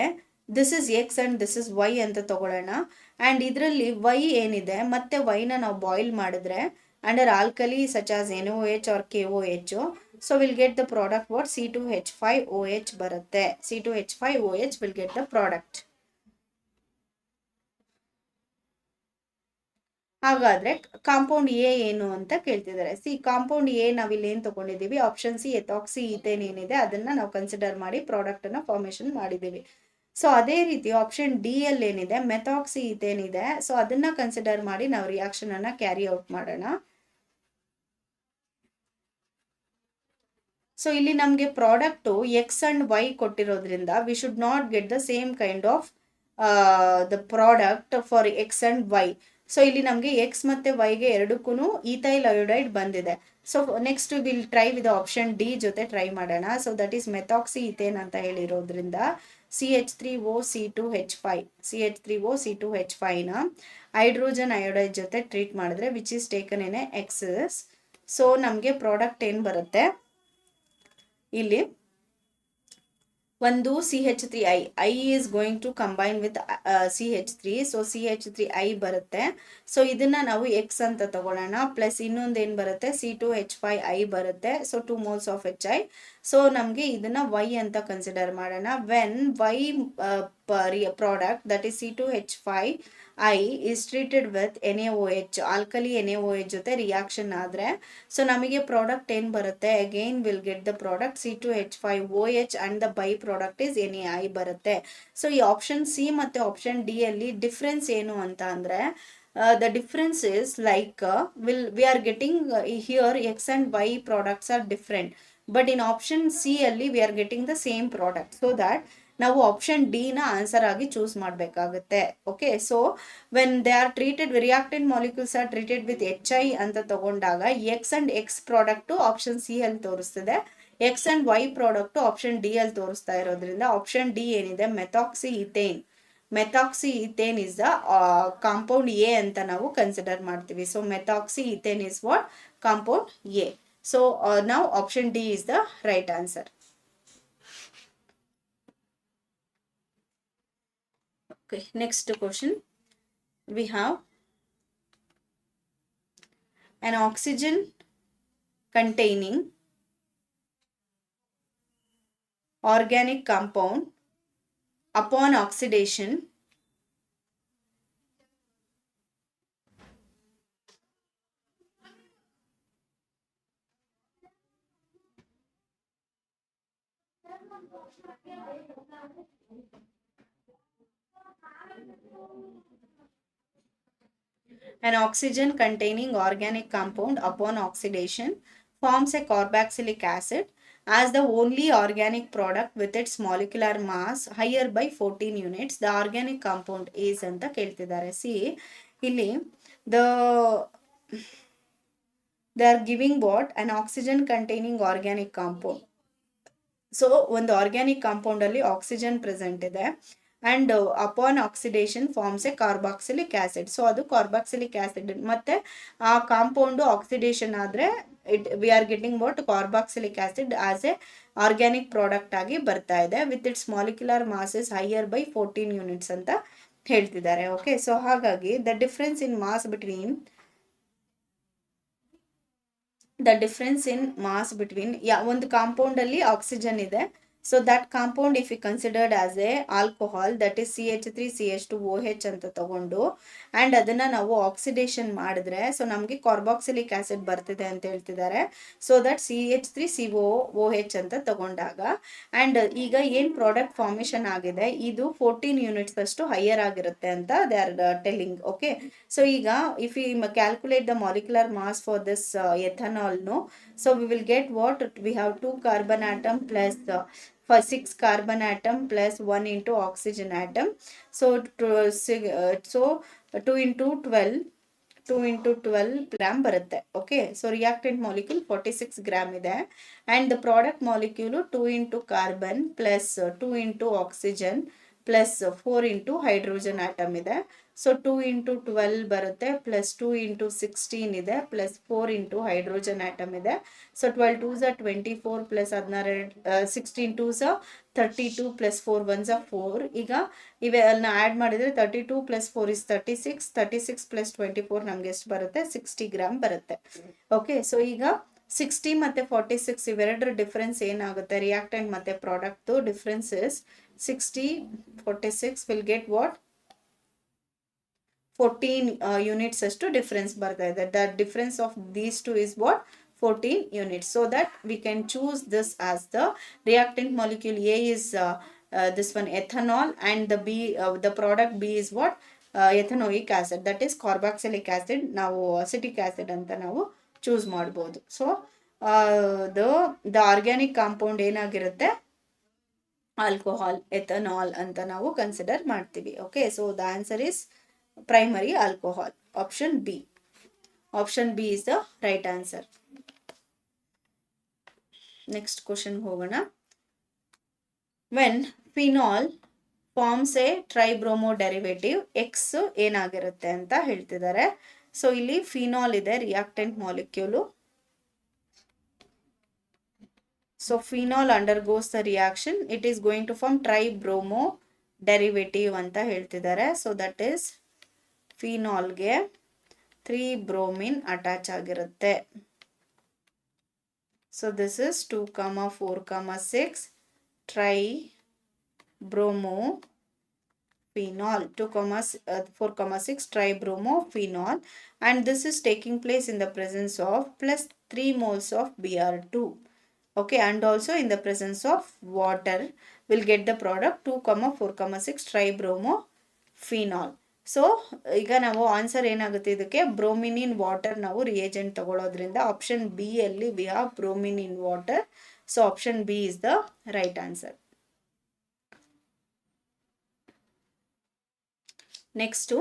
this is X and this is Y ಅಂತ ತಗೊಳ್ಳೋಣ. ಅಂಡ್ ಇದರಲ್ಲಿ ವೈ ಏನಿದೆ, ಮತ್ತೆ ವೈನ ನಾವು ಬಾಯ್ಲ್ ಮಾಡಿದ್ರೆ under alkali such as NaOH or KOH, so will get the product what C2H5OH ಬರುತ್ತೆ. C2H5OH will get the product. ಹಾಗಾದ್ರೆ ಕಾಂಪೌಂಡ್ ಎ ಏನು ಅಂತ ಕೇಳ್ತಿದ್ದಾರೆ. ಕಾಂಪೌಂಡ್ ಎ ನಾವಿಲ್ಲಿ ಏನ್ ತಗೊಂಡಿದೀವಿ, ಆಪ್ಷನ್ ಸಿ ಎಥಾಕ್ಸಿ ಈಥೇನ್ ಏನಿದೆ ಅದನ್ನ ನಾವು ಕನ್ಸಿಡರ್ ಮಾಡಿ ಪ್ರಾಡಕ್ಟ್ ಅನ್ನ ಫಾರ್ಮೇಶನ್ ಮಾಡಿದೀವಿ. ಸೊ ಅದೇ ರೀತಿ ಆಪ್ಷನ್ ಡಿ ಅಲ್ಲಿ ಏನಿದೆ, ಮೆಥಾಕ್ಸಿ ಈಥೇನ್ ಇದೆ, ಸೊ ಅದನ್ನ ಕನ್ಸಿಡರ್ ಮಾಡಿ ನಾವು ರಿಯಾಕ್ಷನ್ ಅನ್ನ ಕ್ಯಾರಿ ಔಟ್ ಮಾಡೋಣ. ಸೊ ಇಲ್ಲಿ ನಮ್ಗೆ ಪ್ರಾಡಕ್ಟ್ ಎಕ್ಸ್ ಅಂಡ್ ವೈ ಕೊಟ್ಟಿರೋದ್ರಿಂದ we should not get the same kind of the product for X and Y. So ಇಲ್ಲಿ ನಮಗೆ ಎಕ್ಸ್ ಮತ್ತೆ ವೈಗೆ ಎರಡಕ್ಕೂ ಈಥೈಲ್ ಅಯೋಡೈಡ್ ಬಂದಿದೆ. So next will try with option D ಜೊತೆ ಟ್ರೈ ಮಾಡೋಣ. So that is methoxy ethane ಅಂತ ಹೇಳಿರೋದ್ರಿಂದ CH3O, ನ ಹೈಡ್ರೋಜನ್ ಅಯೋಡೈಡ್ ಜೊತೆ ಟ್ರೀಟ್ ಮಾಡಿದ್ರೆ which is taken in excess. So ನಮಗೆ ಪ್ರಾಡಕ್ಟ್ ಏನು ಬರುತ್ತೆ ಇಲ್ಲಿ, ಒಂದು CH3I, I is going to combine with CH3, so CH3I ಬರುತ್ತೆ. ಸೊ ಇದನ್ನ ನಾವು ಎಕ್ಸ್ ಅಂತ ತಗೊಳ್ಳೋಣ. ಪ್ಲಸ್ ಇನ್ನೊಂದು ಏನು ಬರುತ್ತೆ, C2H5I ಬರುತ್ತೆ. So 2 moles of HI. So ನಮಗೆ ಇದನ್ನ Y ಅಂತ ಕನ್ಸಿಡರ್ ಮಾಡೋಣ. When Y product that is C2H5I is treated with NaOH, alkali NaOH ಜೊತೆ ರಿಯಾಕ್ಷನ್ ಆದ್ರೆ ಸೊ ನಮಗೆ ಪ್ರಾಡಕ್ಟ್ ಏನು ಬರುತ್ತೆ, again will get the product C2H5OH and the by product is NaI ಬರುತ್ತೆ. ಸೊ ಈ ಆಪ್ಷನ್ ಸಿ ಮತ್ತೆ ಆಪ್ಷನ್ ಡಿ ಅಲ್ಲಿ ಡಿಫ್ರೆನ್ಸ್ ಏನು ಅಂತ ಅಂದ್ರೆ, the difference is like we are getting here X and Y products are different, but in option C ಅಲ್ಲಿ we are getting the same product, so that ನಾವು ಆಪ್ಷನ್ ಡಿ ನ ಆನ್ಸರ್ ಆಗಿ ಚೂಸ್ ಮಾಡಬೇಕಾಗುತ್ತೆ. Okay, so when they are treated, reactant molecules are treated with HI ಅಂತ ತಗೊಂಡಾಗ X and X product option C ಅಲ್ಲಿ ತೋರಿಸ್ತಿದೆ, X and Y product option D ಅಲ್ಲಿ ತೋರಿಸ್ತಾ ಇರೋದ್ರಿಂದ ಆಪ್ಷನ್ ಡಿ ಏನಿದೆ, methoxy ethane is the compound A ಅಂತ ನಾವು ಕನ್ಸಿಡರ್ ಮಾಡ್ತೀವಿ. So methoxy ethane is what, compound A. So ನಾವು option D is the right answer. Okay, next question. We have an oxygen containing organic compound upon oxidation an oxygen containing organic compound upon oxidation forms a carboxylic acid as the only organic product with its molecular mass higher by 14 units. The organic compound is ಅಂತ ಕೇಳ್ತಿದ್ದಾರೆ. See, ಇಲ್ಲಿ they are giving what, an oxygen containing organic compound. So ಒಂದು ಆರ್ಗ್ಯಾನಿಕ್ ಕಾಂಪೌಂಡ್ ಅಲ್ಲಿ ಆಕ್ಸಿಜನ್ ಪ್ರೆಸೆಂಟ್ ಇದೆ and upon oxidation forms a carboxylic acid. So ಅದು ಕಾರ್ಬಾಕ್ಸಿಲಿಕ್ ಆಸಿಡ್, ಮತ್ತೆ ಆ ಕಾಂಪೌಂಡ್ ಆಕ್ಸಿಡೇಷನ್ ಆದ್ರೆ we are getting what, carboxylic acid as a organic product ಆಗಿ ಬರ್ತಾ ಇದೆ with its molecular masses higher by 14 units ಅಂತ ಹೇಳ್ತಿದ್ದಾರೆ. ಓಕೆ, ಸೊ ಹಾಗಾಗಿ the difference in mass between ಒಂದು ಕಾಂಪೌಂಡ್ ಅಲ್ಲಿ ಆಕ್ಸಿಜನ್ ಇದೆ. So that compound if you considered as A alcohol that is CH3CH2OH ಅಂತ ತಗೊಂಡು ಅಂಡ್ ಅದನ್ನ ನಾವು ಆಕ್ಸಿಡೇಷನ್ ಮಾಡಿದ್ರೆ ಸೊ ನಮಗೆ ಕಾರ್ಬಾಕ್ಸಿಲಿಕ್ ಆಸಿಡ್ ಬರ್ತಿದೆ ಅಂತ ಹೇಳ್ತಿದ್ದಾರೆ. ಸೊ ದಟ್ CH3COOH ಅಂತ ತಗೊಂಡಾಗ ಅಂಡ್ ಈಗ ಏನ್ ಪ್ರಾಡಕ್ಟ್ ಫಾರ್ಮೇಶನ್ ಆಗಿದೆ ಇದು 14 ಯೂನಿಟ್ಸ್ ಅಷ್ಟು ಹೈಯರ್ ಆಗಿರುತ್ತೆ ಅಂತ they are telling. Okay, so ಈಗ if you calculate the molecular mass for this ethanol, no, so we will get what, we have 2 carbon atom plus for 6 carbon atom plus 1 into oxygen atom. So 2 into 12 2 into 12 gram ಬರುತ್ತೆ. Okay, so reactant molecule 46 gram ಇದೆ. And the product molecule 2 into carbon plus 2 into oxygen plus 4 into hydrogen atom ಇದೆ. ಸೊ 2 ಇಂಟು 12 ಬರುತ್ತೆ, ಪ್ಲಸ್ 2 ಇಂಟು 16 ಇದೆ, ಪ್ಲಸ್ 4 ಇಂಟು ಹೈಡ್ರೋಜನ್ ಆಟಮ್ ಇದೆ. So 12 2s are 24 plus 16 16 2s are 32 plus 4 1s are 4. ಈಗ ಇವೆಲ್ಲ ಆ್ಯಡ್ ಮಾಡಿದರೆ 32 ಪ್ಲಸ್ 4 is 36, 36 ಪ್ಲಸ್ 24 ನಮ್ಗೆ ಎಷ್ಟು ಬರುತ್ತೆ? 60 ಗ್ರಾಮ್ ಬರುತ್ತೆ. ಓಕೆ, ಸೊ ಈಗ 60 ಮತ್ತು 46 ಇವೆರಡರ ಡಿಫ್ರೆನ್ಸ್ ಏನಾಗುತ್ತೆ? ರಿಯಾಕ್ಟೆಂಟ್ ಮತ್ತು ಪ್ರಾಡಕ್ಟ್ದು difference is 60 46 will get what? 14 units ಅಷ್ಟು ಡಿಫ್ರೆನ್ಸ್ ಬರ್ತಾ ಇದೆ. The difference of these two is what? 14 units. So that we can choose this as the reactant molecule. A is this one ethanol, and the product B is what? Ethanoic acid, that is carboxylic acid. ನಾವು acetic acid ಅಂತ ನಾವು choose ಮಾಡಬಹುದು. So the organic compound ಏನಾಗಿರುತ್ತೆ? ಆಲ್ಕೋಹಾಲ್, ಎಥನಾಲ್ ಅಂತ ನಾವು ಕನ್ಸಿಡರ್ ಮಾಡ್ತೀವಿ. Okay, so the answer is primary alcohol. Option B. Option B is the right answer. Next question ಹೋಗೋಣ. When phenol forms a tribromo derivative, X ಏನಾಗಿರುತ್ತೆ ಅಂತ ಹೇಳ್ತಿದ್ದಾರೆ. ಸೊ ಇಲ್ಲಿ ಫಿನಾಲ್ ಇದೆ, reactant molecule. So phenol undergoes the reaction. It is going to form tribromo derivative ಅಂತ ಹೇಳ್ತಿದ್ದಾರೆ. So that is ಫಿನಾಲ್ಗೆ 3 ಬ್ರೋಮಿನ್ ಅಟ್ಯಾಚ್ ಆಗಿರುತ್ತೆ. So this is 2, 4, 6 tribromo phenol, 2, 4, 6 tribromo-phenol, and this is taking place in the presence of plus 3 moles of Br2. Okay, and also in the presence of water, we'll get the product 2, 4, 6 tribromo-phenol. So ಈಗ ನಾವು ಆನ್ಸರ್ ಏನಾಗುತ್ತೆ ಇದಕ್ಕೆ? ಬ್ರೋಮಿನ್ ಇನ್ ವಾಟರ್ ನಾವು ರಿಯೇಜೆಂಟ್ ತಗೊಳ್ಳೋದ್ರಿಂದ ಆಪ್ಷನ್ ಬಿ ಅಲ್ಲಿ we have bromine in water. So option B is the right answer. Next,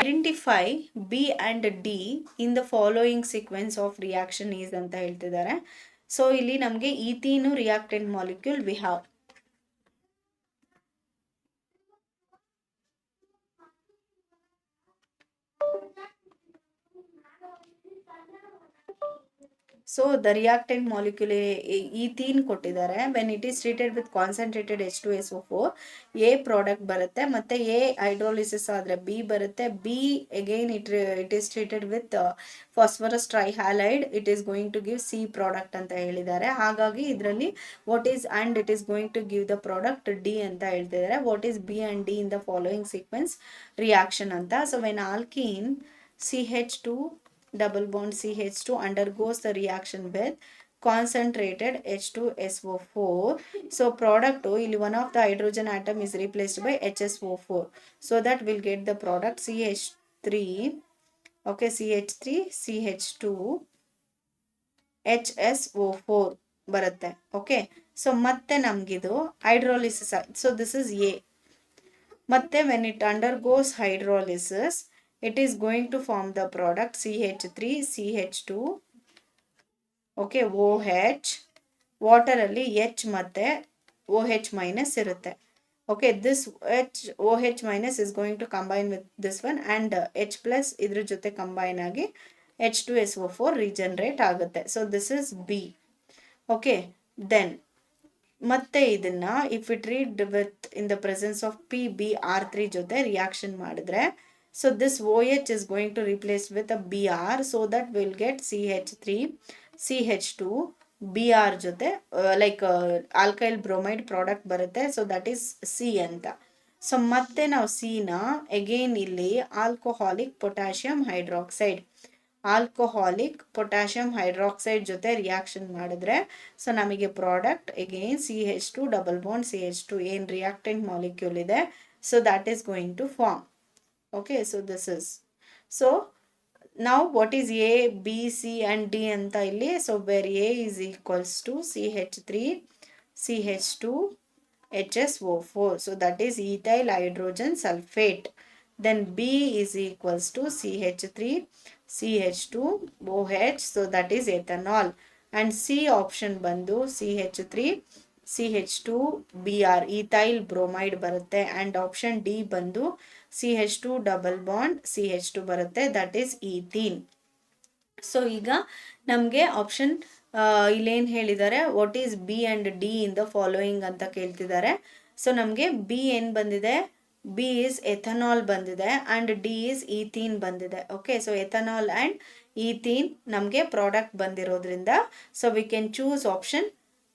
identify B and D in the following sequence of reaction is ಅಂತ ಹೇಳ್ತಿದ್ದಾರೆ. ಸೊ ಇಲ್ಲಿ ನಮಗೆ ethene reactant molecule we have. So the reactant molecule ethene ಕೊಟ್ಟಿದ್ದಾರೆ. When it is treated with concentrated H2SO4 A product ಬರುತ್ತೆ, ಮತ್ತೆ ಎ ಹೈಡ್ರೋಲಿಸಿಸ್ ಆದರೆ ಬಿ ಬರುತ್ತೆ. B again it is treated with phosphorus trihalide, it is going to give C product ಅಂತ ಹೇಳಿದ್ದಾರೆ. ಹಾಗಾಗಿ ಇದರಲ್ಲಿ what is and it is going to give the product D ಅಂತ ಹೇಳ್ತಿದ್ದಾರೆ. What is B and D in the following sequence reaction ಅಂತ. So when alkene CH2 double bond CH2 undergoes the reaction with concentrated H2SO4. So product ಇಲ್ಲಿ one of the hydrogen atom is replaced by HSO4. So that will get the product CH3. Okay, CH3 CH2 HSO4 ಬರುತ್ತೆ. ಓಕೆ, ಸೊ ಮತ್ತೆ ನಮಗಿದು hydrolysis. So this is A. ಮತ್ತೆ when it undergoes hydrolysis, it is going to form the product CH3 CH2 okay OH. Water ಅಲ್ಲಿ H ಮತ್ತೆ OH minus ಇರುತ್ತೆ. Okay, this OH minus is going to combine with this one and H plus ಇದ್ರ ಜೊತೆ combine ಆಗಿ H2SO4 regenerate ಆಗುತ್ತೆ. So this is B. Okay, then ಮತ್ತೆ ಇದನ್ನ if it read with in the presence of PBr3 ಜೊತೆ ರಿಯಾಕ್ಷನ್ ಮಾಡಿದ್ರೆ, so this OH is going to replace with a Br, so that we'll get CH3 CH2 Br ಜೊತೆ like alkyl bromide product ಬರುತ್ತೆ. So that is C ಅಂತ. ಸೊ ಮತ್ತೆ ನಾವು C ನ again ಇಲ್ಲಿ ಆಲ್ಕೋಹಾಲಿಕ್ ಪೊಟ್ಯಾಷಿಯಂ ಹೈಡ್ರಾಕ್ಸೈಡ್ ಜೊತೆ ರಿಯಾಕ್ಷನ್ ಮಾಡಿದ್ರೆ, ಸೊ ನಮಗೆ product again CH2 double bond CH2 ಏನ್ ರಿಯಾಕ್ಟೆಂಟ್ ಮಾಲಿಕ್ಯೂಲ್ ಇದೆ, so that is going to form. Okay, so this is. So now what is A, B, C and D anta illi? So where A is equals to CH3 CH2 HSO4. So that is ethyl hydrogen sulfate. then B is equals to CH3 CH2 OH, so that is ethanol. And C option bandu CH3 CH2 Br ethyl bromide ಬರುತ್ತೆ. and option D bandu CH2 double bond CH2 ಬರುತ್ತೆ, that is ethene. ಸೊ ಈಗ ನಮಗೆ ಆಪ್ಷನ್ ಇಲ್ಲೇನು ಹೇಳಿದ್ದಾರೆ, what is B and D in the following ಅಂತ ಕೇಳ್ತಿದ್ದಾರೆ. ಸೊ ನಮಗೆ ಬಿ ಏನು ಬಂದಿದೆ, ಬಿ ಈಸ್ ಎಥನಾಲ್ ಬಂದಿದೆ ಆ್ಯಂಡ್ ಡಿ ಈಸ್ ಈಥೀನ್ ಬಂದಿದೆ. Okay, so ethanol and ethene ನಮಗೆ ಪ್ರಾಡಕ್ಟ್ ಬಂದಿರೋದ್ರಿಂದ so we can choose option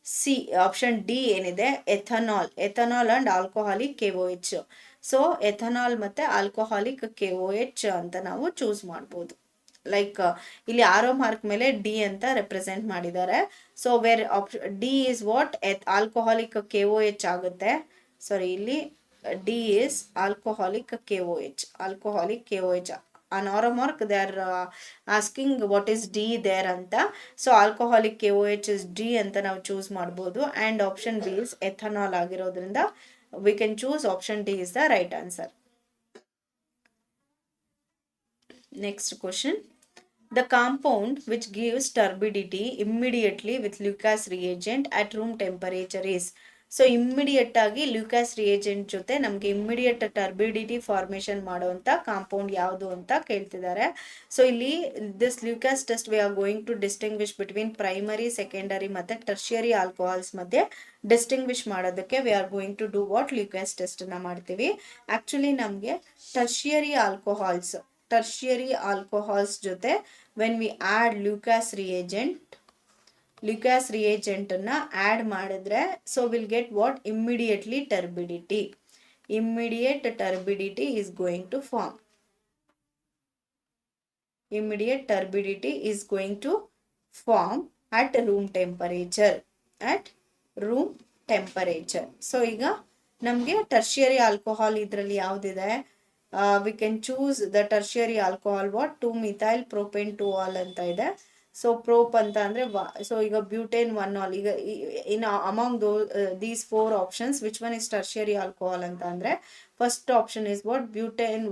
C. Option D ಏನಿದೆ ethanol and alcoholic KOH. So ethanol ಮತ್ತು ಆಲ್ಕೋಹಾಲಿಕ್ KOH ಅಂತ ನಾವು ಚೂಸ್ ಮಾಡ್ಬೋದು. ಲೈಕ್ ಇಲ್ಲಿ ಆರೋ ಮಾರ್ಕ್ ಮೇಲೆ ಡಿ ಅಂತ ರೆಪ್ರೆಸೆಂಟ್ ಮಾಡಿದ್ದಾರೆ. So where D is what alcoholic KOH ಆಗುತ್ತೆ. ಸಾರಿ, ಇಲ್ಲಿ D is alcoholic KOH. On arrow mark they are asking what is D there ಅಂತ. So alcoholic KOH is D ಅಂತ ನಾವು ಚೂಸ್ ಮಾಡ್ಬೋದು. And option B is ethanol ಆಗಿರೋದ್ರಿಂದ we can choose option D is the right answer. Next question. The compound which gives turbidity immediately with Lucas reagent at room temperature is. So immediate ಆಗಿ ಲ್ಯೂಕಾಸ್ ರಿಯೇಜೆಂಟ್ ಜೊತೆ ನಮಗೆ ಇಮ್ಮಿಡಿಯೇಟ್ ಟರ್ಬಿಡಿಟಿ ಫಾರ್ಮೇಷನ್ ಮಾಡುವಂಥ ಕಾಂಪೌಂಡ್ ಯಾವುದು ಅಂತ ಕೇಳ್ತಿದ್ದಾರೆ. ಸೊ ಇಲ್ಲಿ this Lucas test we are going to distinguish between primary, secondary ಮತ್ತು ಟರ್ಷಿಯರಿ ಆಲ್ಕೋಹಾಲ್ಸ್ ಮಧ್ಯೆ ಡಿಸ್ಟಿಂಗ್ವಿಶ್ ಮಾಡೋದಕ್ಕೆ we are going to do what Lucas ಟೆಸ್ಟನ್ನು ಮಾಡ್ತೀವಿ. ಆ್ಯಕ್ಚುಲಿ ನಮಗೆ ಟರ್ಷಿಯರಿ ಆಲ್ಕೋಹಾಲ್ಸ್ ಜೊತೆ ವೆನ್ ವಿ ಆ್ಯಡ್ ಲ್ಯೂಕಾಸ್ ರಿಯೇಜೆಂಟನ್ನು ಆ್ಯಡ್ ಮಾಡಿದ್ರೆ so will get what immediate turbidity is going to form. Immediate turbidity is going to form at room temperature. So ಈಗ ನಮಗೆ ಟರ್ಷಿಯರಿ ಆಲ್ಕೋಹಾಲ್ ಇದರಲ್ಲಿ ಯಾವುದಿದೆ, V can choose the tertiary alcohol what 2-methyl propane 2-ol ಅಂತ ಇದೆ. ಸೊ ಪ್ರೋಪ್ ಅಂತ ಅಂದರೆ ಸೊ ಈಗ ಬ್ಯೂಟೇನ್ 1-ol. ಈಗ in among these 4 options which one is tertiary alcohol ಅಂತ ಅಂದರೆ first option is what butane